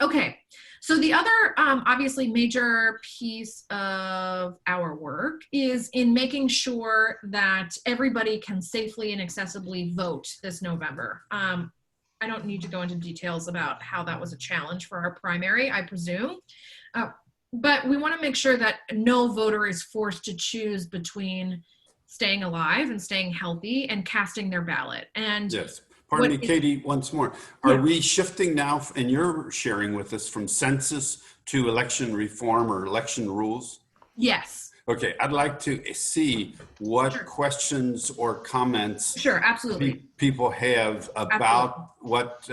Okay. So the other, obviously, major piece of our work is in making sure that everybody can safely and accessibly vote this November. I don't need to go into details about how that was a challenge for our primary, I presume. But we want to make sure that no voter is forced to choose between staying alive and staying healthy and casting their ballot. And yes. Pardon me, Katie, once more. Are we shifting now, and you're sharing with us, from census to election reform or election rules? Yes. Okay, I'd like to see what questions or comments absolutely. people have about what,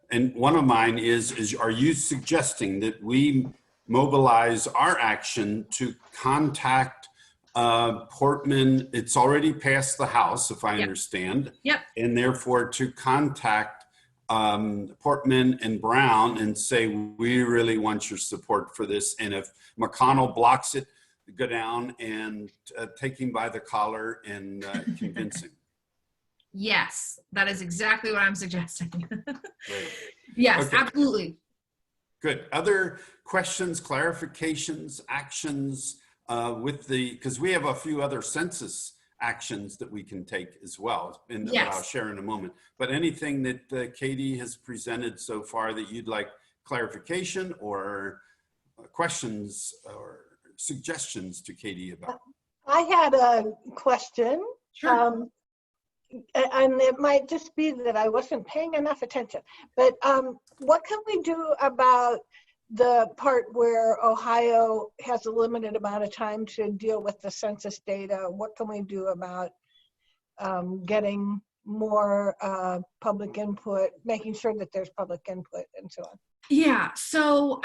and one of mine is, are you suggesting that we mobilize our action to contact Portman? It's already passed the House, if I understand. Yep. And therefore to contact Portman and Brown and say, we really want your support for this. And if McConnell blocks it, go down and take him by the collar and convince him. Yes, that is exactly what I'm suggesting. Great. Yes, Okay. absolutely. Good. Other questions, clarifications, actions because we have a few other census actions that we can take as well, that I'll share in a moment. But anything that Katie has presented so far that you'd like clarification or questions or suggestions to Katie about? I had a question. Sure. And it might just be that I wasn't paying enough attention, but what can we do about the part where Ohio has a limited amount of time to deal with the census data? What can we do about getting more public input, making sure that there's public input and so on? Yeah, so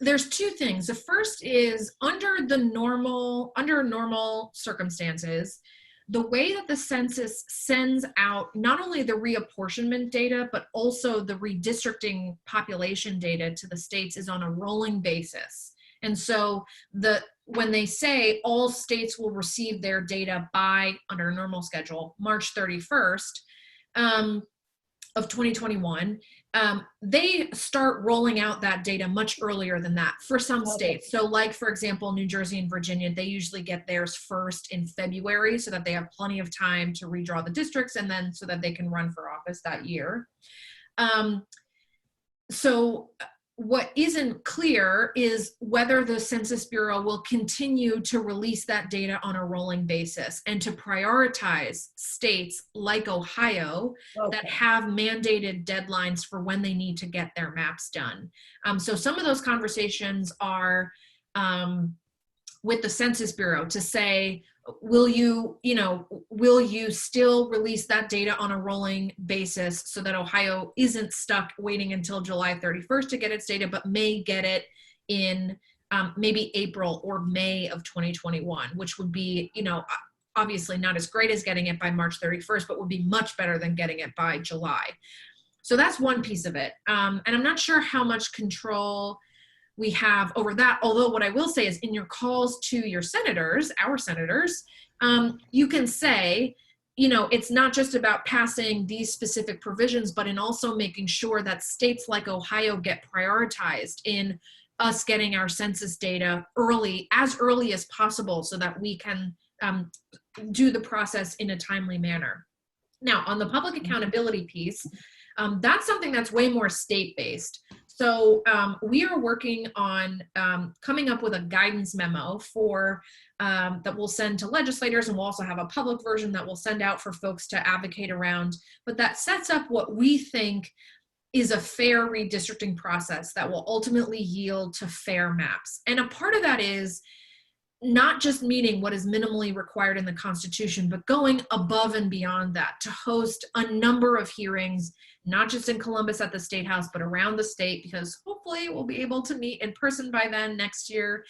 there's two things. The first is under normal circumstances, the way that the census sends out not only the reapportionment data, but also the redistricting population data to the states is on a rolling basis. And so when they say all states will receive their data by, under a normal schedule, March 31st of 2021, they start rolling out that data much earlier than that for some states. So like, for example, New Jersey and Virginia, they usually get theirs first in February so that they have plenty of time to redraw the districts and then so that they can run for office that year. So what isn't clear is whether the Census Bureau will continue to release that data on a rolling basis and to prioritize states like Ohio that have mandated deadlines for when they need to get their maps done. So some of those conversations are with the Census Bureau to say, will you still release that data on a rolling basis so that Ohio isn't stuck waiting until July 31st to get its data, but may get it in maybe April or May of 2021, which would be, obviously not as great as getting it by March 31st, but would be much better than getting it by July. So that's one piece of it. And I'm not sure how much control we have over that. Although what I will say is in your calls to your senators, our senators, you can say, it's not just about passing these specific provisions, but in also making sure that states like Ohio get prioritized in us getting our census data as early as possible so that we can do the process in a timely manner. Now, on the public accountability piece, that's something that's way more state-based. So we are working on coming up with a guidance memo that we'll send to legislators, and we'll also have a public version that we'll send out for folks to advocate around. But that sets up what we think is a fair redistricting process that will ultimately yield to fair maps. And a part of that is not just meeting what is minimally required in the Constitution, but going above and beyond that to host a number of hearings, not just in Columbus at the State House, but around the state, because hopefully we'll be able to meet in person by then next year.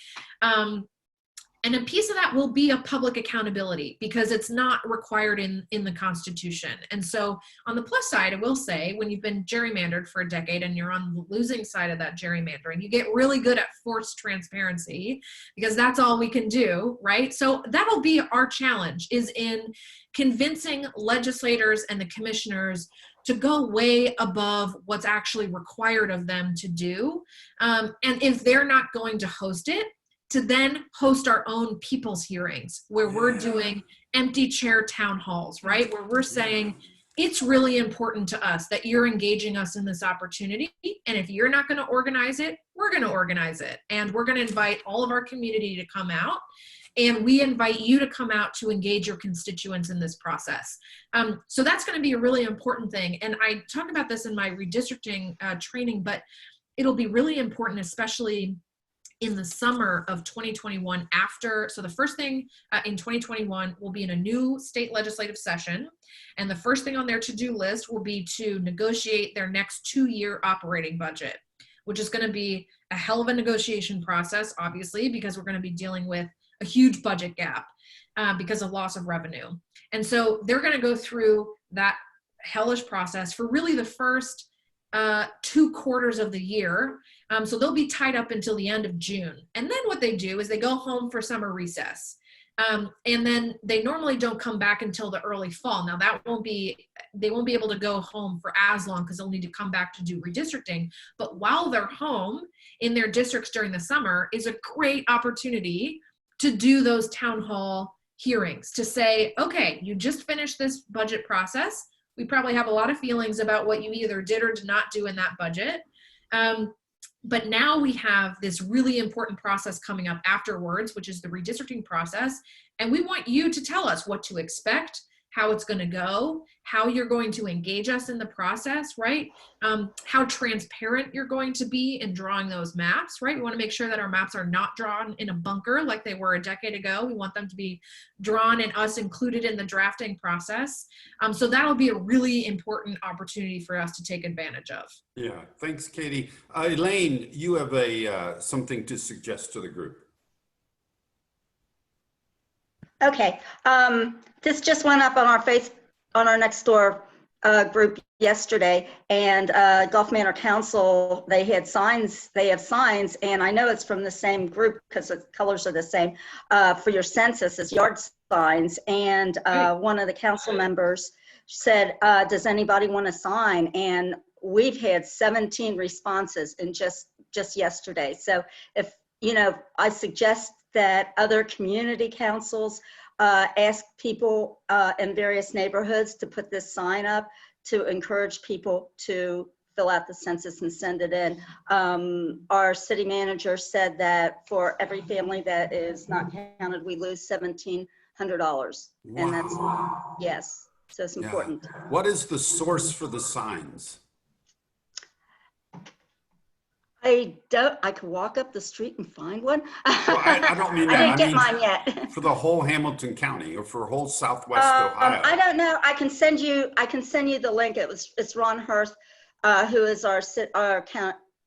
And a piece of that will be a public accountability, because it's not required in the Constitution. And so on the plus side, I will say, when you've been gerrymandered for a decade and you're on the losing side of that gerrymandering, you get really good at forced transparency, because that's all we can do, right? So that'll be our challenge, is in convincing legislators and the commissioners to go way above what's actually required of them to do. And if they're not going to host it, to then host our own people's hearings, where we're doing empty chair town halls, right? Where we're saying, it's really important to us that you're engaging us in this opportunity. And if you're not going to organize it, we're going to organize it. And we're going to invite all of our community to come out. And we invite you to come out to engage your constituents in this process. So that's going to be a really important thing. And I talk about this in my redistricting training, but it'll be really important, especially in the summer of 2021 after. So the first thing in 2021 will be in a new state legislative session. And the first thing on their to-do list will be to negotiate their next 2-year operating budget, which is going to be a hell of a negotiation process, obviously, because we're going to be dealing with a huge budget gap because of loss of revenue. And so they're going to go through that hellish process for really the first 2 quarters of the year. So they'll be tied up until the end of June. And then what they do is they go home for summer recess. And then they normally don't come back until the early fall. Now they won't be able to go home for as long, because they'll need to come back to do redistricting. But while they're home in their districts during the summer is a great opportunity to do those town hall hearings, to say, okay, you just finished this budget process. We probably have a lot of feelings about what you either did or did not do in that budget. But now we have this really important process coming up afterwards, which is the redistricting process. And we want you to tell us what to expect, how it's going to go, how you're going to engage us in the process, right? How transparent you're going to be in drawing those maps, right? We want to make sure that our maps are not drawn in a bunker like they were a decade ago. We want them to be drawn and us included in the drafting process. So that'll be a really important opportunity for us to take advantage of. Yeah, thanks, Katie. Elaine, you have something to suggest to the group. Okay, this just went up on our next door group yesterday, and Gulf Manor Council, they have signs, and I know it's from the same group because the colors are the same, for your census as yard signs. And one of the council members said, does anybody want to sign? And we've had 17 responses in just yesterday. So if, I suggest that other community councils ask people in various neighborhoods to put this sign up to encourage people to fill out the census and send it in. Our city manager said that for every family that is not counted, we lose $1,700. Wow. And that's, yes, so it's important. Yeah. What is the source for the signs? I could walk up the street and find one. Well, I don't mean that. I didn't get mine yet. For the whole Hamilton County or for whole Southwest Ohio? I don't know. I can send you the link. It's Ron Hurth, who is our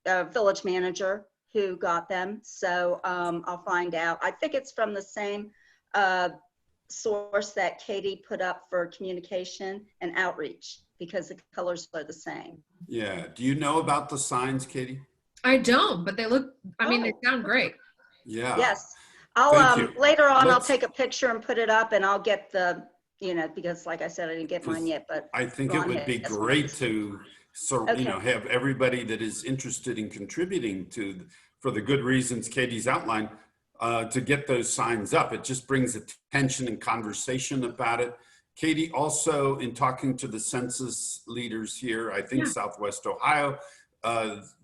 village manager, who got them. So I'll find out. I think it's from the same source that Katie put up for communication and outreach, because the colors are the same. Yeah. Do you know about the signs, Katie? I don't, but they look, they sound great. Yeah. Yes. I'll later on, I'll take a picture and put it up, and I'll get the, because like I said, I didn't get mine yet, but I think it would be great to have everybody that is interested in contributing for the good reasons Katie's outlined, to get those signs up. It just brings attention and conversation about it. Katie, also in talking to the census leaders here, I think Southwest Ohio,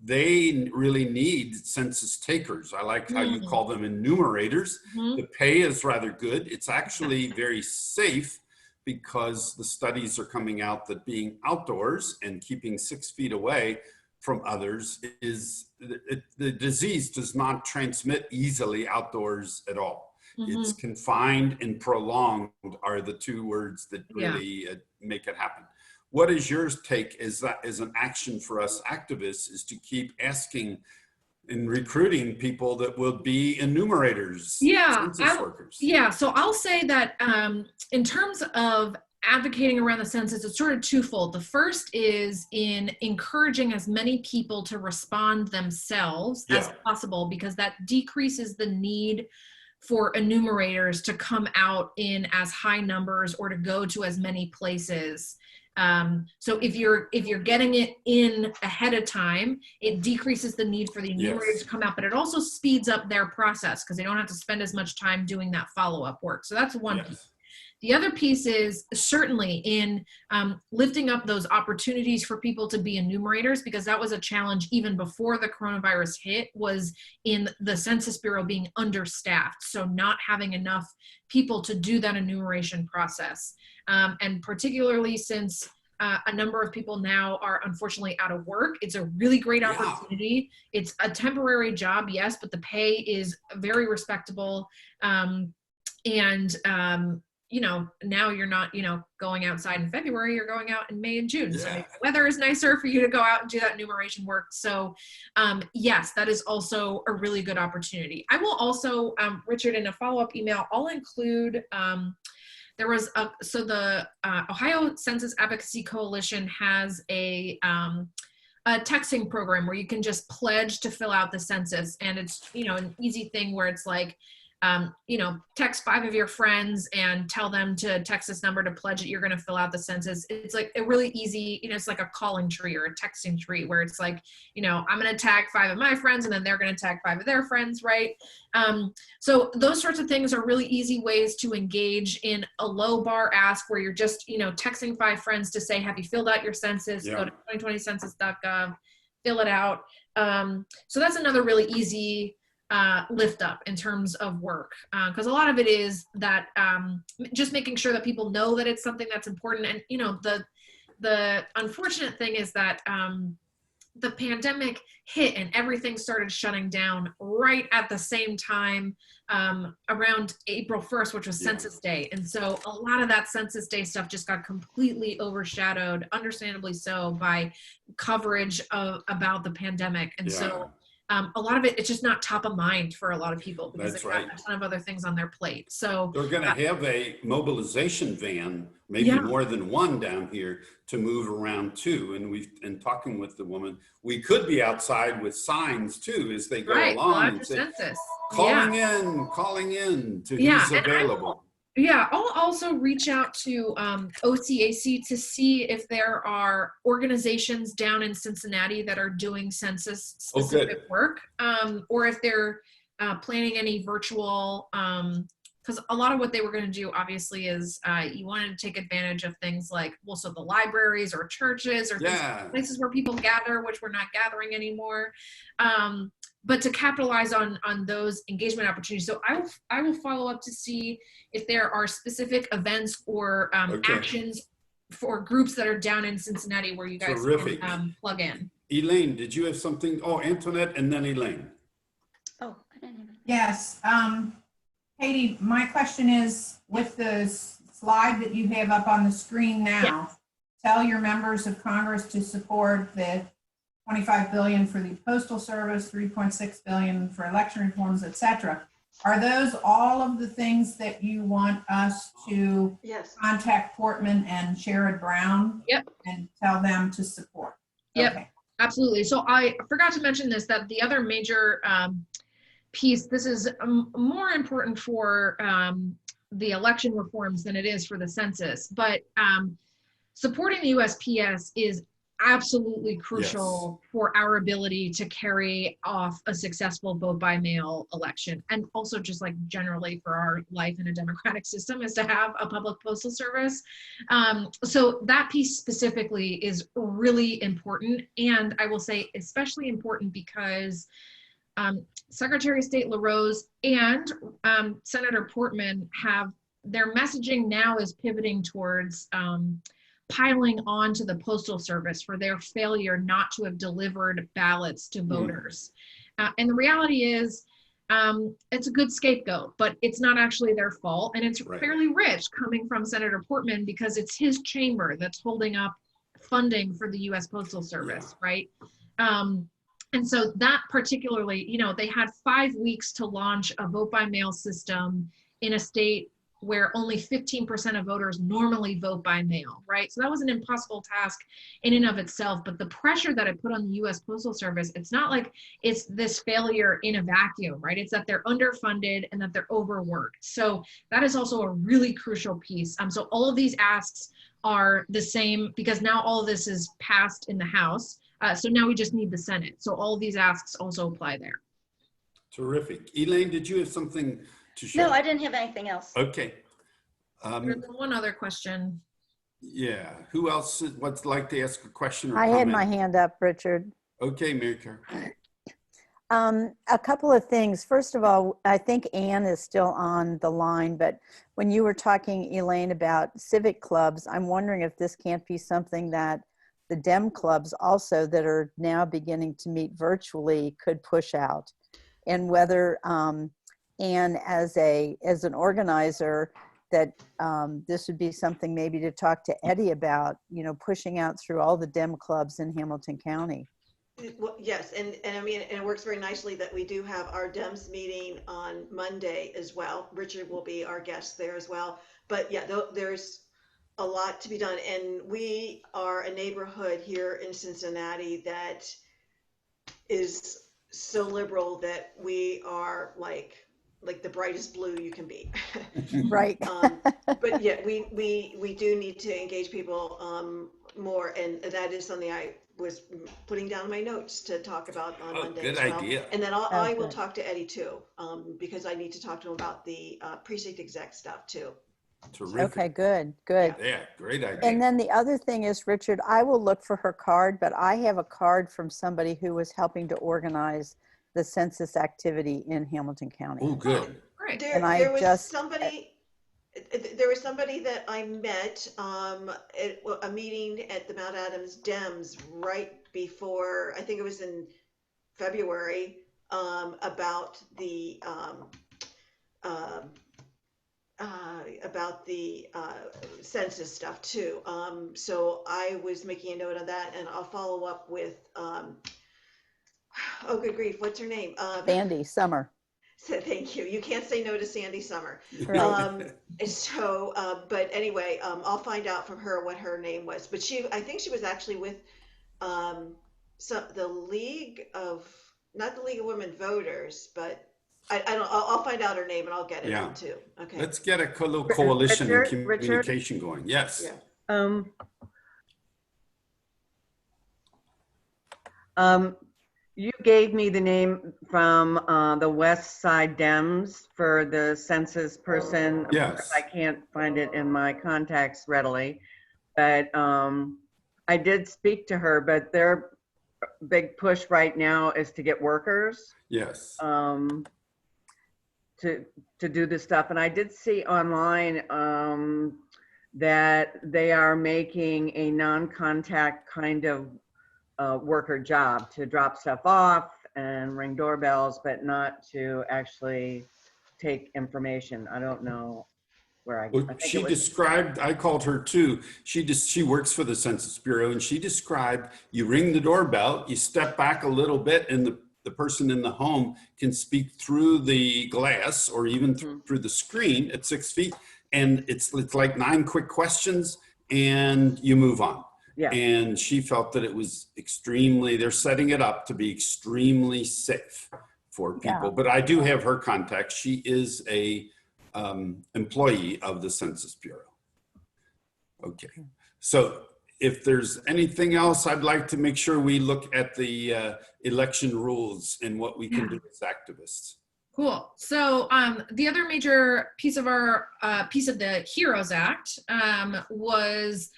they really need census takers. I like how you call them enumerators. The pay is rather good. It's actually very safe, because the studies are coming out that being outdoors and keeping 6 feet away from others the disease does not transmit easily outdoors at all. It's confined and prolonged are the two words that really make it happen. What is your take? Is that as an action for us activists is to keep asking and recruiting people that will be enumerators, census workers? Yeah, so I'll say that in terms of advocating around the census, it's sort of twofold. The first is in encouraging as many people to respond themselves as possible, because that decreases the need for enumerators to come out in as high numbers or to go to as many places. So if you're getting it in ahead of time, it decreases the need for the enumerators to come out, but it also speeds up their process because they don't have to spend as much time doing that follow-up work. So that's one piece. The other piece is certainly in lifting up those opportunities for people to be enumerators, because that was a challenge even before the coronavirus hit, was in the Census Bureau being understaffed. So not having enough people to do that enumeration process. And particularly since a number of people now are unfortunately out of work, it's a really great opportunity. It's a temporary job, yes, but the pay is very respectable. You know, now you're not, you know, going outside in February, you're going out in May and June. So the weather is nicer for you to go out and do that enumeration work. So yes, that is also a really good opportunity. I will also, Richard, in a follow-up email, I'll include, there was so the Ohio Census Advocacy Coalition has a texting program where you can just pledge to fill out the census. And it's, you know, an easy thing where it's like, you know, text 5 of your friends and tell them to text this number to pledge that you're going to fill out the census. It's like a really easy, you know, it's like a calling tree or a texting tree where it's like, you know, I'm going to tag 5 of my friends and then they're going to tag 5 of their friends, right? So those sorts of things are really easy ways to engage in a low bar ask where you're just, you know, texting 5 friends to say, have you filled out your census? Go to 2020census.gov, fill it out. So that's another really easy lift up in terms of work, because a lot of it is that just making sure that people know that it's something that's important. And you know, the unfortunate thing is that the pandemic hit and everything started shutting down right at the same time around April 1st, which was Census Day. And so a lot of that Census Day stuff just got completely overshadowed, understandably so, by coverage about the pandemic. And so a lot of it's just not top of mind for a lot of people because they've got a ton of other things on their plate. So they're going to have a mobilization van, maybe more than one down here, to move around too. And we've been talking with the woman. We could be outside with signs too as they go along and say, calling in to who's available. I'll also reach out to OCAC to see if there are organizations down in Cincinnati that are doing census specific work, or if they're planning any virtual, because a lot of what they were going to do obviously is you wanted to take advantage of things like, well, so the libraries or churches or places where people gather, which we're not gathering anymore. But to capitalize on those engagement opportunities. So I will follow up to see if there are specific events or actions for groups that are down in Cincinnati where you guys can plug in. Elaine, did you have something? Oh, Antoinette and then Elaine. Oh, I didn't even. Yes. Katie, my question is, with the slide that you have up on the screen now, tell your members of Congress to support the $25 billion for the Postal Service, $3.6 billion for election reforms, etc. Are those all of the things that you want us to contact Portman and Sherrod Brown and tell them to support? Okay. Absolutely. So I forgot to mention this, that the other major piece, this is more important for the election reforms than it is for the census, but supporting the USPS is absolutely crucial for our ability to carry off a successful vote by mail election, and also just like generally for our life in a democratic system is to have a public postal service. So that piece specifically is really important, and I will say especially important because Secretary of State LaRose and Senator Portman have, their messaging now is pivoting towards piling on to the Postal Service for their failure not to have delivered ballots to voters. And the reality is, it's a good scapegoat, but it's not actually their fault. And it's Right. fairly rich coming from Senator Portman because it's his chamber that's holding up funding for the U.S. Postal Service, right? And so that particularly, you know, they had 5 weeks to launch a vote by mail system in a state where only 15% of voters normally vote by mail, right? So that was an impossible task in and of itself, but the pressure that it put on the US Postal Service, it's not like it's this failure in a vacuum, right? It's that they're underfunded and that they're overworked. So that is also a really crucial piece. So all of these asks are the same because now all of this is passed in the House. So now we just need the Senate. So all of these asks also apply there. Terrific. Elaine, did you have something to share? No, I didn't have anything else. Okay. There's one other question. Yeah. Who else would like to ask a question or I comment? had my hand up, Richard. Okay, Mary Karen. A couple of things. First of all, I think Anne is still on the line, but when you were talking, Elaine, about civic clubs, I'm wondering if this can't be something that the Dem clubs also that are now beginning to meet virtually could push out, and whether Anne, as an organizer, that this would be something maybe to talk to Eddie about, you know, pushing out through all the Dem clubs in Hamilton County. Well, yes, and I mean, and it works very nicely that we do have our DEMS meeting on Monday as well. Richard will be our guest there as well. But yeah, there's a lot to be done, and we are a neighborhood here in Cincinnati that is so liberal that we are like the brightest blue you can be. Right. But yeah, we do need to engage people more, and that is something I was putting down my notes to talk about on Monday. Good as well. idea. And then I will good. talk to Eddie too, because I need to talk to him about the precinct exec stuff too. Terrific. Okay, good. Yeah, great idea. And then the other thing is, Richard, I will look for her card, but I have a card from somebody who was helping to organize the census activity in Hamilton County. Oh, good. Great. There, And I there was just- somebody that I met at a meeting at the Mount Adams Dems right before, I think it was in February, about the census stuff too. So I was making a note of that, and I'll follow up with oh good grief, what's her name? Sandy Summer. So thank you. You can't say no to Sandy Summer. Right. But anyway, I'll find out from her what her name was. But I think she was actually with the League of, not the League of Women Voters, but I don't. I'll find out her name and I'll get it out too. Okay. Let's get a little coalition and Richard? communication going. Yes. Yeah. You gave me the name from the West Side Dems for the census person. Yes. I can't find it in my contacts readily, but I did speak to her, but their big push right now is to get workers Yes. to do this stuff. And I did see online that they are making a non-contact kind of worker job to drop stuff off and ring doorbells, but not to actually take information. I don't know where I Well, think she it was, described, I called her too. She works for the Census Bureau, and she described, you ring the doorbell, you step back a little bit, and the person in the home can speak through the glass or even through the screen at 6 feet. And it's like 9 quick questions and you move on. yeah. And she felt that it was they're setting it up to be extremely safe for people. Yeah. But I do have her contact. She is a employee of the Census Bureau. Okay. So if there's anything else, I'd like to make sure we look at the election rules and what we can do as activists. Cool. So the other major piece of our piece of the HEROES Act was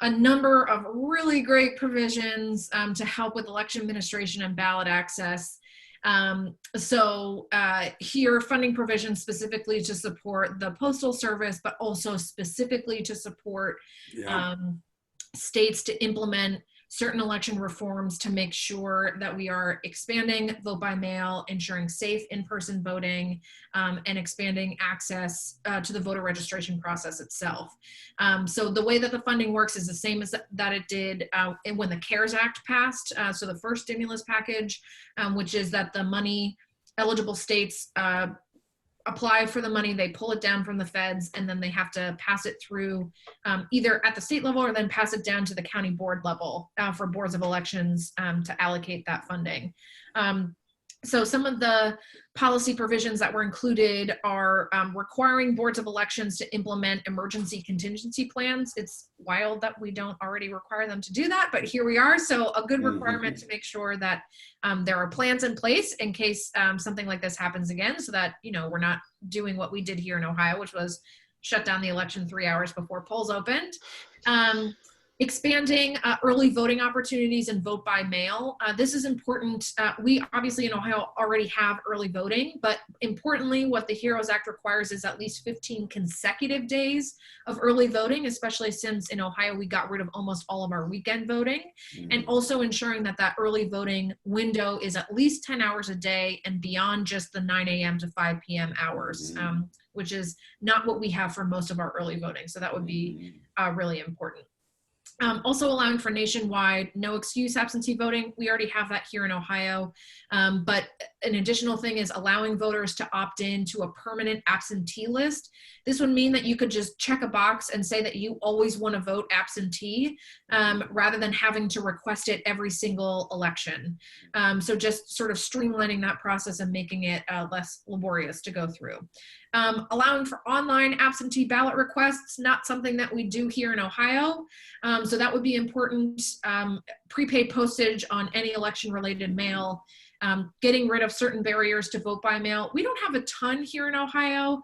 a number of really great provisions to help with election administration and ballot access. Here, funding provisions specifically to support the Postal Service, but also specifically to support states to implement certain election reforms to make sure that we are expanding vote by mail, ensuring safe in-person voting, and expanding access to the voter registration process itself. So the way that the funding works is the same as that it did when the CARES Act passed. So the first stimulus package, which is that the money, eligible states apply for the money, they pull it down from the feds, and then they have to pass it through either at the state level or then pass it down to the county board level for boards of elections to allocate that funding. So some of the policy provisions that were included are requiring boards of elections to implement emergency contingency plans. It's wild that we don't already require them to do that, but here we are. So a good requirement to make sure that there are plans in place in case something like this happens again, so that, you know, we're not doing what we did here in Ohio, which was shut down the election 3 hours before polls opened. Expanding early voting opportunities and vote by mail. This is important. We obviously in Ohio already have early voting, but importantly, what the HEROES Act requires is at least 15 consecutive days of early voting, especially since in Ohio we got rid of almost all of our weekend voting, and also ensuring that that early voting window is at least 10 hours a day and beyond just the 9 a.m. to 5 p.m. hours, which is not what we have for most of our early voting. So that would be really important. Also allowing for nationwide no excuse absentee voting. We already have that here in Ohio, but an additional thing is allowing voters to opt in to a permanent absentee list. This would mean that you could just check a box and say that you always want to vote absentee rather than having to request it every single election. So just sort of streamlining that process and making it less laborious to go through. Allowing for online absentee ballot requests, not something that we do here in Ohio. So that would be important. Prepaid postage on any election related mail, getting rid of certain barriers to vote by mail. We don't have a ton here in Ohio.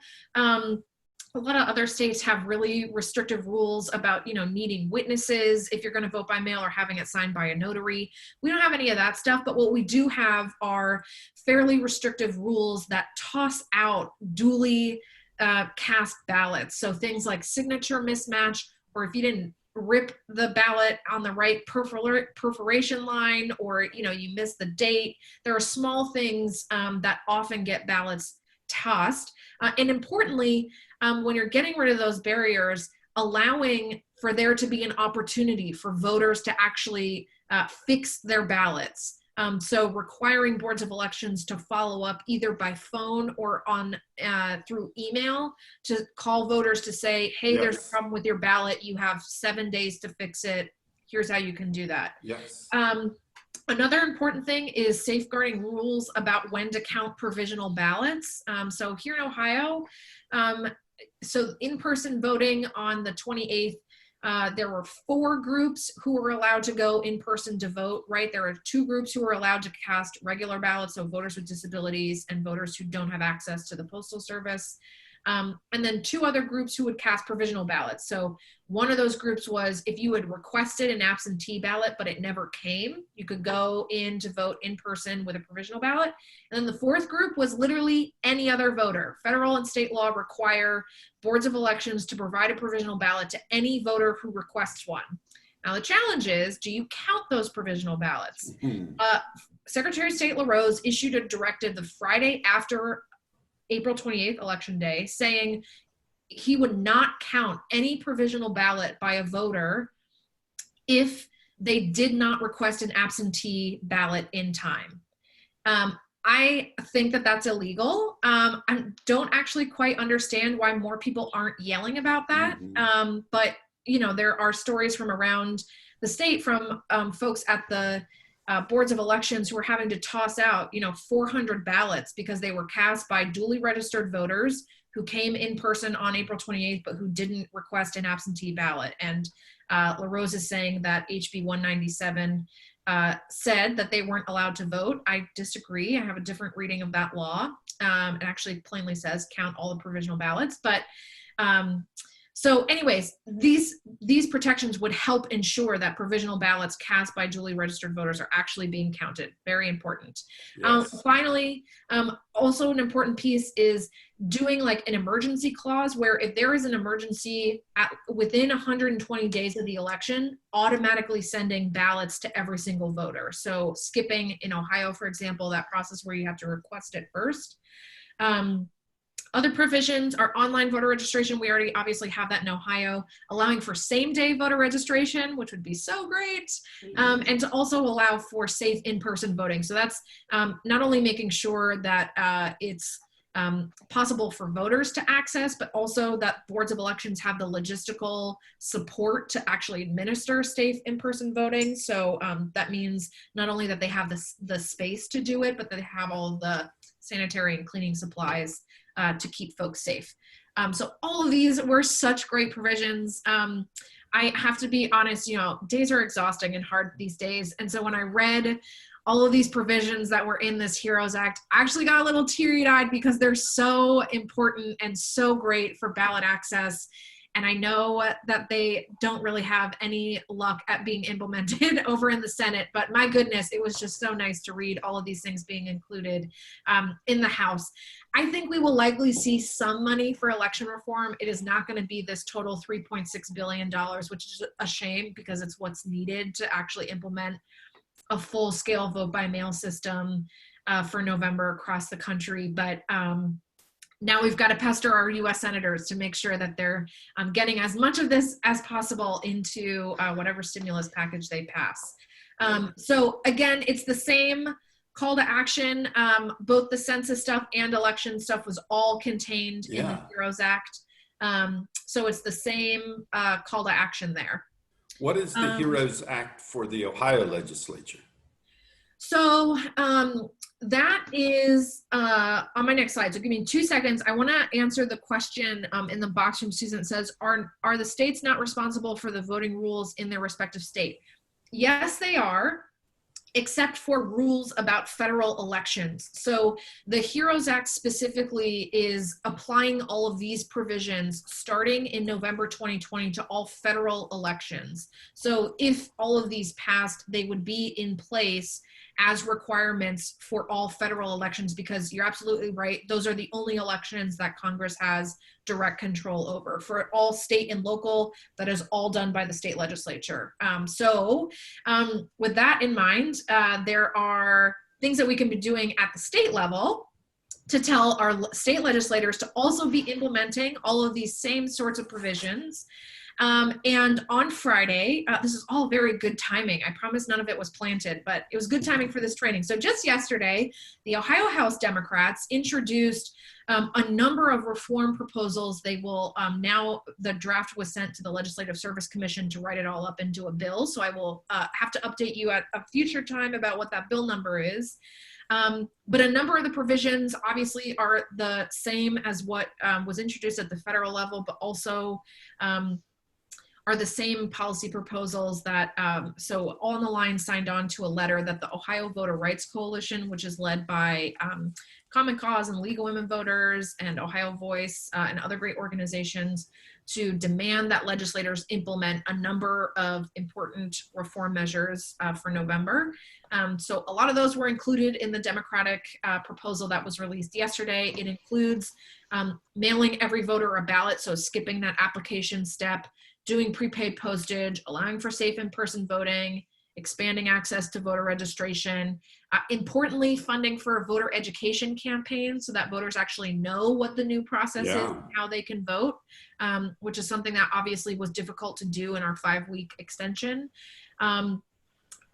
A lot of other states have really restrictive rules about, you know, needing witnesses if you're going to vote by mail or having it signed by a notary. We don't have any of that stuff, but what we do have are fairly restrictive rules that toss out duly cast ballots. So things like signature mismatch, or if you didn't rip the ballot on the right perforation line, or, you know, you missed the date. There are small things that often get ballots tossed. And importantly, when you're getting rid of those barriers, allowing for there to be an opportunity for voters to actually fix their ballots. So requiring boards of elections to follow up either by phone or on through email to call voters to say, hey, Yes. there's a problem with your ballot. You have 7 days to fix it. Here's how you can do that. Yes. Another important thing is safeguarding rules about when to count provisional ballots. So here in Ohio, so in-person voting on the 28th, there were 4 groups who were allowed to go in person to vote, right? There are 2 groups who were allowed to cast regular ballots, so voters with disabilities and voters who don't have access to the Postal Service. And then 2 other groups who would cast provisional ballots. So one of those groups was if you had requested an absentee ballot, but it never came, you could go in to vote in person with a provisional ballot. And then the 4th group was literally any other voter. Federal and state law require boards of elections to provide a provisional ballot to any voter who requests one. Now the challenge is, do you count those provisional ballots? Secretary of State LaRose issued a directive the Friday after April 28th, election day, saying he would not count any provisional ballot by a voter if they did not request an absentee ballot in time. I think that that's illegal. I don't actually quite understand why more people aren't yelling about that. But, you know, there are stories from around the state from folks at the boards of elections who are having to toss out, you know, 400 ballots because they were cast by duly registered voters who came in person on April 28th, but who didn't request an absentee ballot. And LaRose is saying that HB 197 said that they weren't allowed to vote. I disagree. I have a different reading of that law. It actually plainly says count all the provisional ballots. But So anyways, these protections would help ensure that provisional ballots cast by duly registered voters are actually being counted. Very important. Yes. Finally, also an important piece is doing like an emergency clause where if there is an emergency within 120 days of the election, automatically sending ballots to every single voter. So skipping in Ohio, for example, that process where you have to request it first. Other provisions are online voter registration. We already obviously have that in Ohio, allowing for same-day voter registration, which would be so great, and to also allow for safe in-person voting. So that's not only making sure that it's possible for voters to access, but also that boards of elections have the logistical support to actually administer safe in-person voting. So that means not only that they have the space to do it, but that they have all the sanitary and cleaning supplies to keep folks safe. So all of these were such great provisions. I have to be honest, days are exhausting and hard these days. And so when I read all of these provisions that were in this HEROES Act, I actually got a little teary-eyed because they're so important and so great for ballot access. And I know that they don't really have any luck at being implemented over in the Senate, but my goodness, it was just so nice to read all of these things being included in the House. I think we will likely see some money for election reform. It is not going to be this total $3.6 billion, which is a shame because it's what's needed to actually implement a full-scale vote-by-mail system for November across the country. But now we've got to pester our U.S. senators to make sure that they're getting as much of this as possible into whatever stimulus package they pass. So again, it's the same call to action. Both the census stuff and election stuff was all contained in the HEROES Act. So it's the same call to action there. What is the HEROES Act for the Ohio legislature? So that is on my next slide. So give me 2 seconds. I want to answer the question in the box from Susan. It says, are the states not responsible for the voting rules in their respective state? Yes, they are, except for rules about federal elections. So the HEROES Act specifically is applying all of these provisions starting in November 2020 to all federal elections. So if all of these passed, they would be in place as requirements for all federal elections, because you're absolutely right. Those are the only elections that Congress has direct control over. For all state and local, that is all done by the state legislature. With that in mind, there are things that we can be doing at the state level to tell our state legislators to also be implementing all of these same sorts of provisions. And on Friday, this is all very good timing. I promise none of it was planted, but it was good timing for this training. So just yesterday, the Ohio House Democrats introduced a number of reform proposals. They will now, the draft was sent to the Legislative Service Commission to write it all up into a bill. So I will have to update you at a future time about what that bill number is. But a number of the provisions obviously are the same as what was introduced at the federal level, but also are the same policy proposals that, so On the Line signed on to a letter that the Ohio Voter Rights Coalition, which is led by Common Cause and League of Women Voters and Ohio Voice and other great organizations, to demand that legislators implement a number of important reform measures for November. So a lot of those were included in the Democratic proposal that was released yesterday. It includes mailing every voter a ballot, so skipping that application step, doing prepaid postage, allowing for safe in-person voting, expanding access to voter registration, importantly, funding for a voter education campaign so that voters actually know what the new process is and how they can vote, which is something that obviously was difficult to do in our 5-week extension.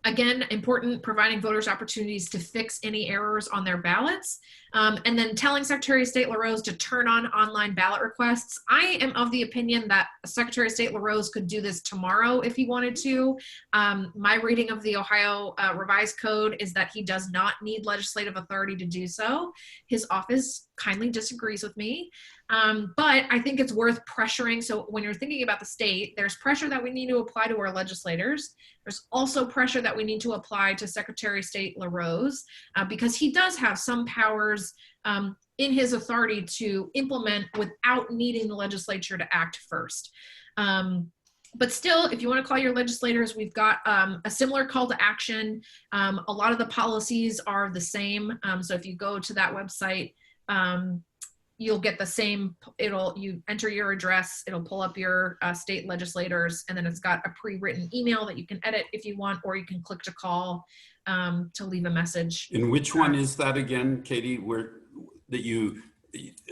Again, important, providing voters opportunities to fix any errors on their ballots, and then telling Secretary of State LaRose to turn on online ballot requests. I am of the opinion that Secretary of State LaRose could do this tomorrow if he wanted to. My reading of the Ohio Revised Code is that he does not need legislative authority to do so. His office kindly disagrees with me. But I think it's worth pressuring. So when you're thinking about the state, there's pressure that we need to apply to our legislators. There's also pressure that we need to apply to Secretary of State LaRose because he does have some powers in his authority to implement without needing the legislature to act first. But still, if you want to call your legislators, we've got a similar call to action. A lot of the policies are the same. So if you go to that website, you'll get the same, you enter your address, it'll pull up your state legislators, and then it's got a pre-written email that you can edit if you want, or you can click to call to leave a message. And which one is that again, Katie?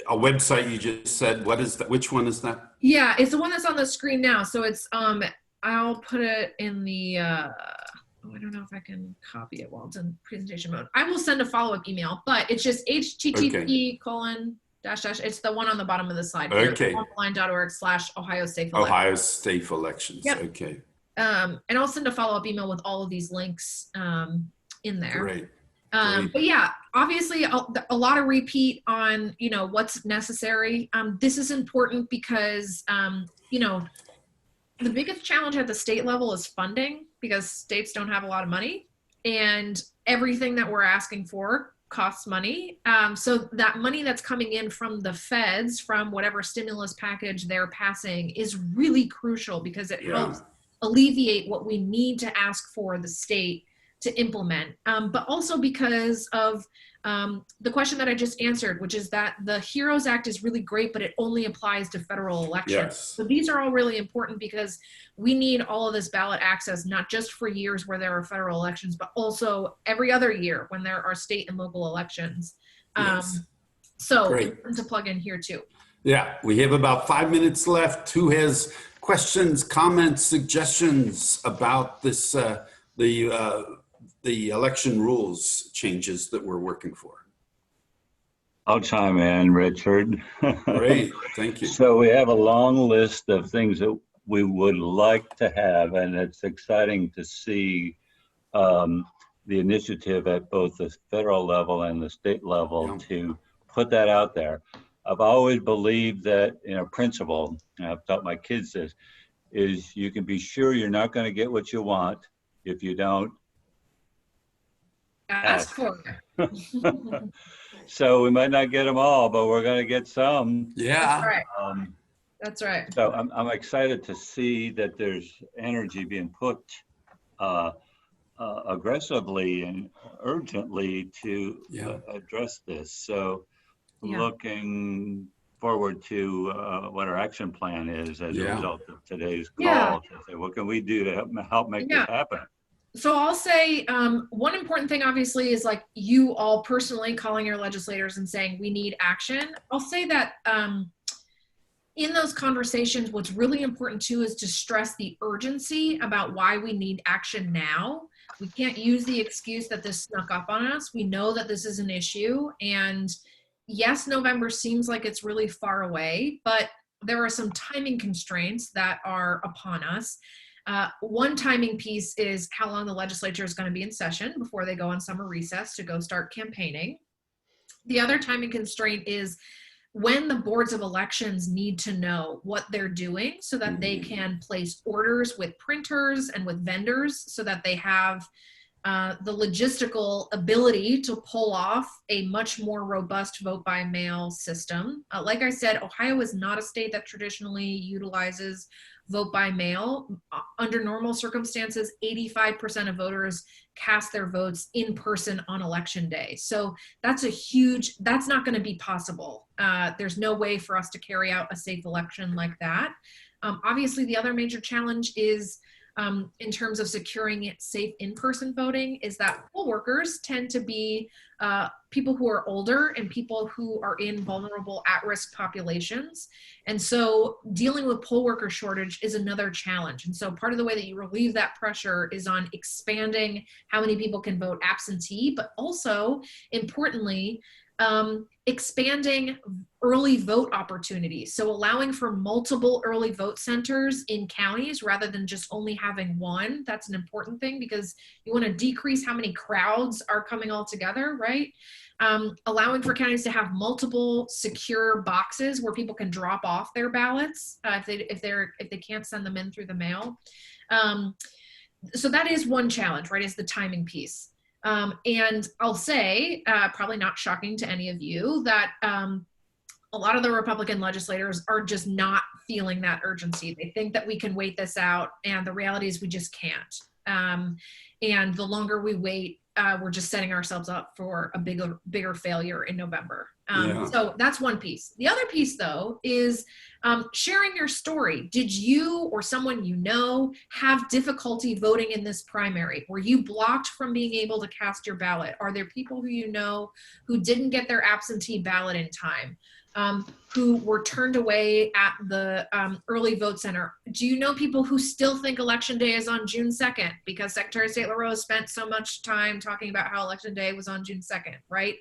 A website you just said, what is that? Which one is that? Yeah, it's the one that's on the screen now. So it's, I'll put it in the, I don't know if I can copy it while it's in presentation mode. I will send a follow-up email, but it's just http:// it's the one on the bottom of the slide. Okay. Online.org/Ohio State Elections. Ohio State Elections. Yep. Okay. And I'll send a follow-up email with all of these links in there. Great. But yeah, obviously a lot of repeat on, what's necessary. This is important because, the biggest challenge at the state level is funding, because states don't have a lot of money, and everything that we're asking for costs money. So that money that's coming in from the feds, from whatever stimulus package they're passing, is really crucial, because it helps alleviate what we need to ask for the state to implement, but also because of the question that I just answered, which is that the HEROES Act is really great, but it only applies to federal elections. Yes. So these are all really important, because we need all of this ballot access, not just for years where there are federal elections, but also every other year when there are state and local elections. Yes. So Great. important to plug in here too. Yeah, we have about 5 minutes left. Who has questions, comments, suggestions about this, the election rules changes that we're working for? I'll chime in, Richard. Great, thank you. So we have a long list of things that we would like to have, and it's exciting to see the initiative at both the federal level and the state level to put that out there. I've always believed that, principle, and I've taught my kids this, is you can be sure you're not going to get what you want if you don't Ask for it. So we might not get them all, but we're going to get some. Yeah. That's right. That's right. So I'm excited to see that there's energy being put aggressively and urgently to address this. So looking forward to what our action plan is as a result of today's call, to say, what can we do to help make this happen? So I'll say one important thing, obviously, is like you all personally calling your legislators and saying we need action. I'll say that in those conversations, what's really important too is to stress the urgency about why we need action now. We can't use the excuse that this snuck up on us. We know that this is an issue, and yes, November seems like it's really far away, but there are some timing constraints that are upon us. One timing piece is how long the legislature is going to be in session before they go on summer recess to go start campaigning. The other timing constraint is when the boards of elections need to know what they're doing so that they can place orders with printers and with vendors, so that they have the logistical ability to pull off a much more robust vote by mail system. Like I said, Ohio is not a state that traditionally utilizes vote by mail. Under normal circumstances, 85% of voters cast their votes in person on election day. So that's not going to be possible. There's no way for us to carry out a safe election like that. Obviously, the other major challenge is in terms of securing safe in-person voting is that poll workers tend to be people who are older and people who are in vulnerable at-risk populations. And so dealing with poll worker shortage is another challenge. And so part of the way that you relieve that pressure is on expanding how many people can vote absentee, but also importantly, expanding early vote opportunities. So allowing for multiple early vote centers in counties rather than just only having one. That's an important thing because you want to decrease how many crowds are coming all together, right? Allowing for counties to have multiple secure boxes where people can drop off their ballots if they can't send them in through the mail. So that is one challenge, right? Is the timing piece. And I'll say, probably not shocking to any of you, that a lot of the Republican legislators are just not feeling that urgency. They think that we can wait this out, and the reality is we just can't. And the longer we wait, we're just setting ourselves up for a bigger failure in November. So that's one piece. The other piece, though, is sharing your story. Did you or someone you know have difficulty voting in this primary? Were you blocked from being able to cast your ballot? Are there people who you know who didn't get their absentee ballot in time? Who were turned away at the early vote center? Do you know people who still think Election Day is on June 2nd because Secretary of State LaRose spent so much time talking about how Election Day was on June 2nd, right?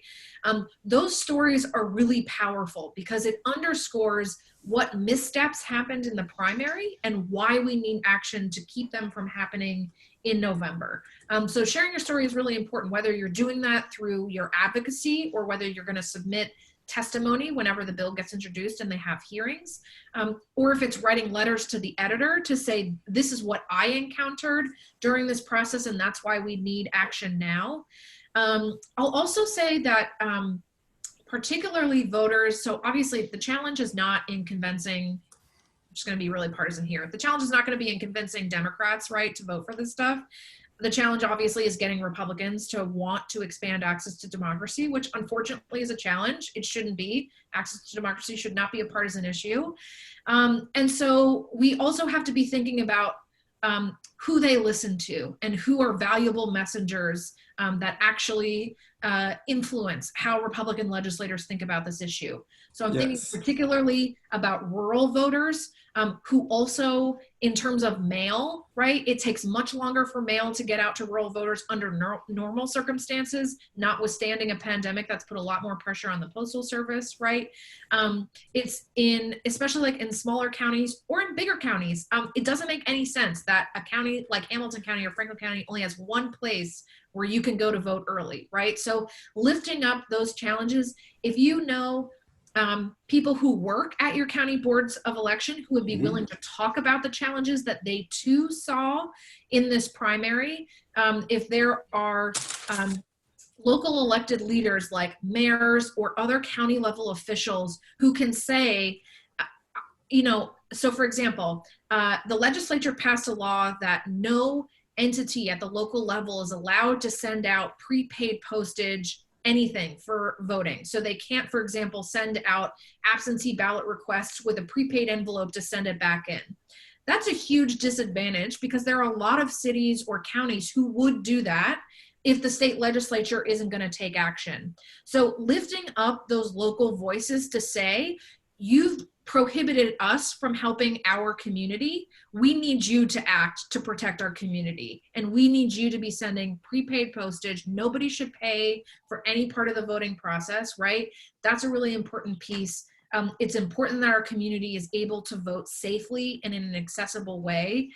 Those stories are really powerful because it underscores what missteps happened in the primary and why we need action to keep them from happening in November. So sharing your story is really important, whether you're doing that through your advocacy or whether you're going to submit testimony whenever the bill gets introduced and they have hearings, or if it's writing letters to the editor to say, this is what I encountered during this process and that's why we need action now. I'll also say that particularly voters, so obviously the challenge is not in convincing, I'm just going to be really partisan here, the challenge is not going to be in convincing Democrats, right, to vote for this stuff. The challenge obviously is getting Republicans to want to expand access to democracy, which unfortunately is a challenge. It shouldn't be. Access to democracy should not be a partisan issue. And so we also have to be thinking about who they listen to and who are valuable messengers that actually influence how Republican legislators think about this issue. So I'm thinking particularly about rural voters who also, in terms of mail, right? It takes much longer for mail to get out to rural voters under normal circumstances, notwithstanding a pandemic that's put a lot more pressure on the Postal Service, right? It's especially like in smaller counties or in bigger counties, it doesn't make any sense that a county like Hamilton County or Franklin County only has one place where you can go to vote early, right? So lifting up those challenges, if you know people who work at your county boards of election who would be willing to talk about the challenges that they too saw in this primary, if there are local elected leaders like mayors or other county level officials who can say, you know, so for example, the legislature passed a law that no entity at the local level is allowed to send out prepaid postage anything for voting. So they can't, for example, send out absentee ballot requests with a prepaid envelope to send it back in. That's a huge disadvantage because there are a lot of cities or counties who would do that if the state legislature isn't going to take action. So lifting up those local voices to say, you've prohibited us from helping our community. We need you to act to protect our community. And we need you to be sending prepaid postage. Nobody should pay for any part of the voting process, right? That's a really important piece. It's important that our community is able to vote safely and in an accessible way.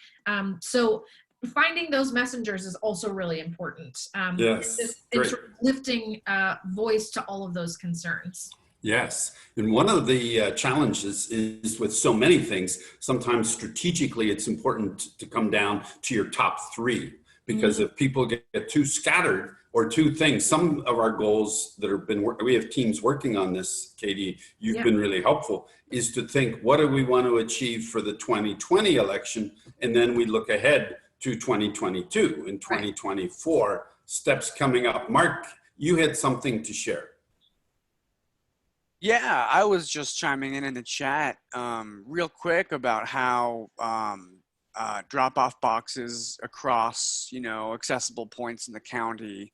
So finding those messengers is also really important. It's lifting voice to all of those concerns. Yes, and one of the challenges is with so many things, sometimes strategically it's important to come down to your top three, because if people get too scattered or two things, some of our goals that have been, we have teams working on this, Katie, you've been really helpful, is to think, what do we want to achieve for the 2020 election? And then we look ahead to 2022 and 2024, steps coming up. Mark, you had something to share. Yeah, I was just chiming in the chat real quick about how drop-off boxes across, accessible points in the county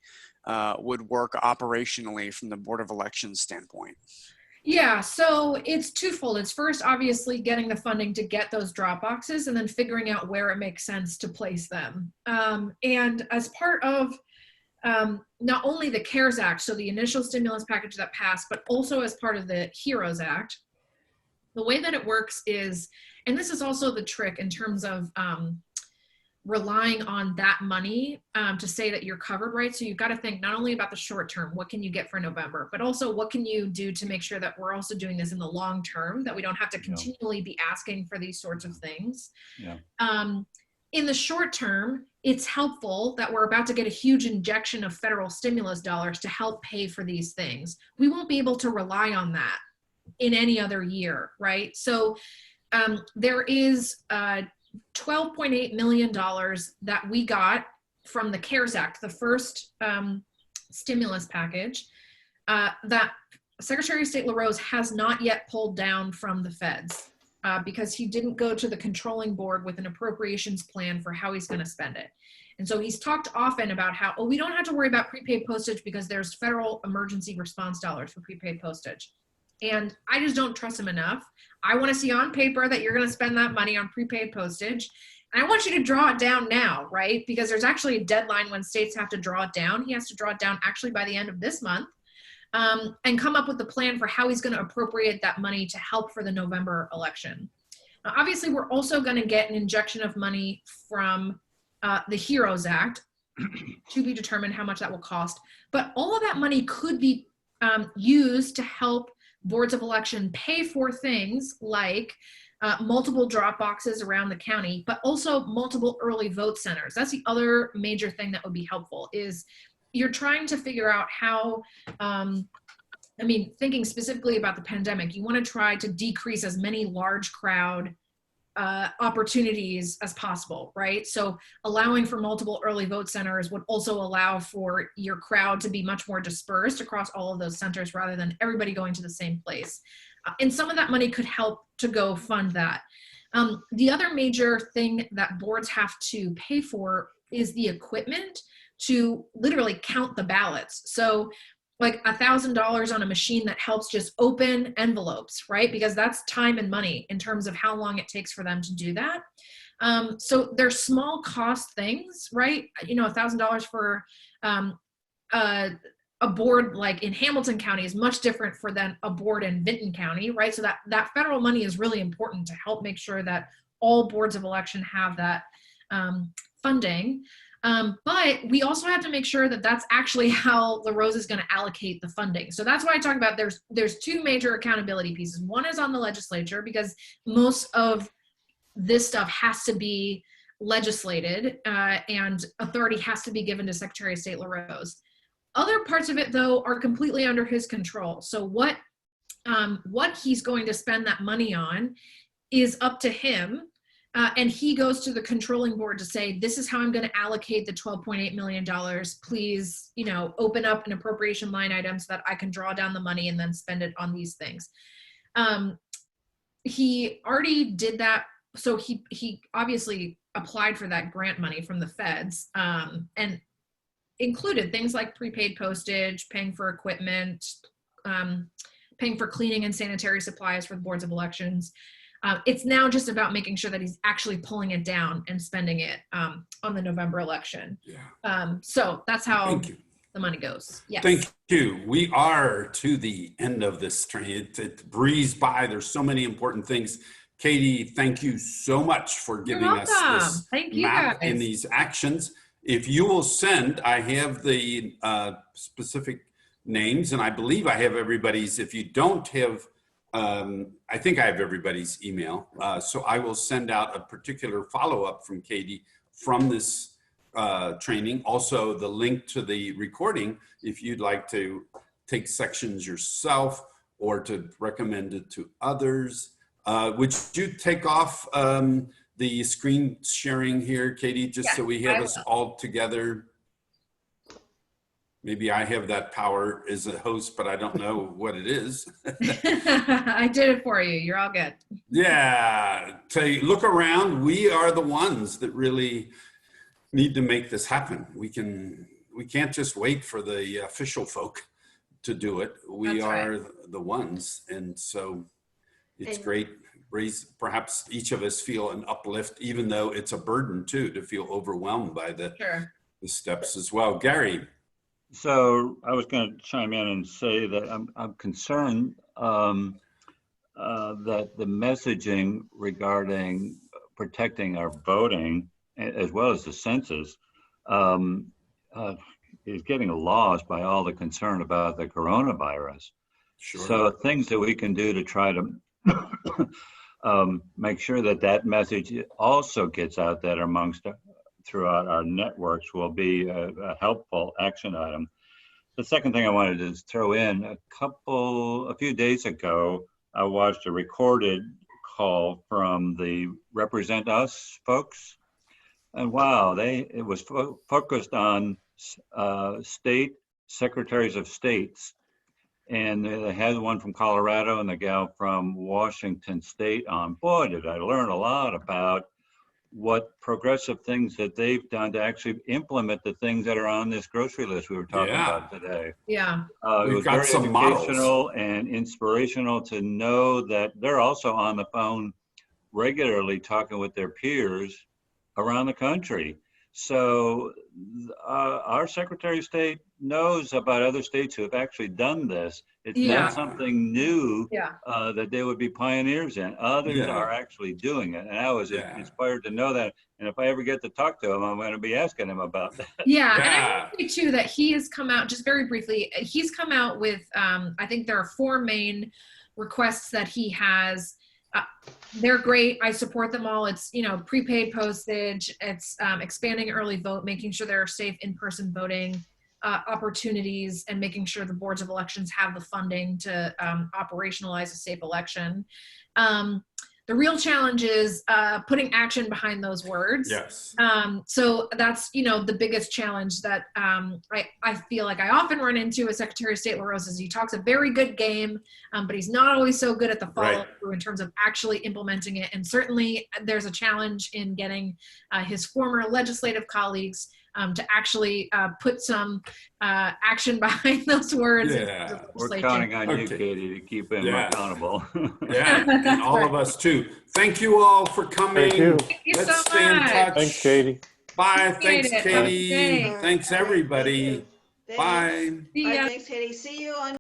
would work operationally from the Board of Elections standpoint. Yeah, so it's twofold. It's first, obviously, getting the funding to get those drop boxes and then figuring out where it makes sense to place them. And as part of not only the CARES Act, so the initial stimulus package that passed, but also as part of the HEROES Act, the way that it works is, and this is also the trick in terms of relying on that money to say that you're covered, right? So you've got to think not only about the short term, what can you get for November, but also what can you do to make sure that we're also doing this in the long term, that we don't have to continually be asking for these sorts of things. In the short term, it's helpful that we're about to get a huge injection of federal stimulus dollars to help pay for these things. We won't be able to rely on that in any other year, right? So there is $12.8 million that we got from the CARES Act, the first stimulus package, that Secretary of State LaRose has not yet pulled down from the feds. Because he didn't go to the controlling board with an appropriations plan for how he's going to spend it. And so he's talked often about how, oh, we don't have to worry about prepaid postage because there's federal emergency response dollars for prepaid postage. And I just don't trust him enough. I want to see on paper that you're going to spend that money on prepaid postage. And I want you to draw it down now, right? Because there's actually a deadline when states have to draw it down. He has to draw it down actually by the end of this month. And come up with a plan for how he's going to appropriate that money to help for the November election. Now, obviously, we're also going to get an injection of money from the HEROES Act, to be determined how much that will cost. But all of that money could be used to help boards of election pay for things like multiple drop boxes around the county, but also multiple early vote centers. That's the other major thing that would be helpful is you're trying to figure out how, thinking specifically about the pandemic, you want to try to decrease as many large crowd opportunities as possible, right? So allowing for multiple early vote centers would also allow for your crowd to be much more dispersed across all of those centers rather than everybody going to the same place. And some of that money could help to go fund that. The other major thing that boards have to pay for is the equipment to literally count the ballots. So like $1,000 on a machine that helps just open envelopes, right? Because that's time and money in terms of how long it takes for them to do that. So they're small cost things, right? You know, $1,000 for a board like in Hamilton County is much different for than a board in Vinton County, right? So that federal money is really important to help make sure that all boards of election have that funding. But we also have to make sure that that's actually how LaRose is going to allocate the funding. So that's why I talk about there's two major accountability pieces. One is on the legislature because most of this stuff has to be legislated and authority has to be given to Secretary of State LaRose. Other parts of it, though, are completely under his control. So what he's going to spend that money on is up to him. And he goes to the controlling board to say, this is how I'm going to allocate the $12.8 million. Please, open up an appropriation line item so that I can draw down the money and then spend it on these things. He already did that. So he obviously applied for that grant money from the feds and included things like prepaid postage, paying for equipment, paying for cleaning and sanitary supplies for the boards of elections. It's now just about making sure that he's actually pulling it down and spending it on the November election. Yeah. So that's how the money goes. Yes. Thank you. We are to the end of this train. It breezed by. There's so many important things. Katie, thank you so much for giving us this map and these actions. If you will send, I have the specific names, and I believe I have everybody's. If you don't have, I think I have everybody's email. So I will send out a particular follow-up from Katie from this training. Also, the link to the recording, if you'd like to take sections yourself or to recommend it to others. Would you take off the screen sharing here, Katie, just so we have us all together? Maybe I have that power as a host, but I don't know what it is. I did it for you. You're all good. Yeah. So look around. We are the ones that really need to make this happen. We can't just wait for the official folk to do it. We are the ones. And so it's great. Perhaps each of us feel an uplift, even though it's a burden too, to feel overwhelmed by the steps as well. Gary. So I was going to chime in and say that I'm concerned that the messaging regarding protecting our voting, as well as the census, is getting lost by all the concern about the coronavirus. Sure. So things that we can do to try to make sure that message also gets out there throughout our networks will be a helpful action item. The second thing I wanted to throw in, a few days ago, I watched a recorded call from the Represent Us folks. And wow, it was focused on state secretaries of states. And they had one from Colorado and the gal from Washington State on. Boy, did I learn a lot about what progressive things that they've done to actually implement the things that are on this grocery list we were talking about today. Yeah. It We've was got very some educational models. and inspirational to know that they're also on the phone regularly talking with their peers around the country. So our Secretary of State knows about other states who have actually done this. It's not something new that they would be pioneers in. Others are actually doing it. And I was inspired to know that. And if I ever get to talk to him, I'm going to be asking him about that. Yeah. And I want to say too that he has come out, just very briefly, he's come out with, I think there are 4 main requests that he has. They're great. I support them all. It's, prepaid postage. It's expanding early vote, making sure there are safe in-person voting opportunities, and making sure the boards of elections have the funding to operationalize a safe election. The real challenge is putting action behind those words. Yes. So that's, the biggest challenge that I feel like I often run into with Secretary of State LaRose is he talks a very good game, but he's not always so good at the follow through in terms of actually implementing it. And certainly there's a challenge in getting his former legislative colleagues to actually put some action behind those words. Yeah. We're counting on you, Katie, to keep him accountable. And all of us too. Thank you all for coming. Thank you. Thank you Let's so stay in much. touch. Thanks, Katie. Bye. Appreciate Thanks, it. Katie. Okay. Thanks, everybody. Thanks. Bye. See All ya. right, thanks, Katie. See you on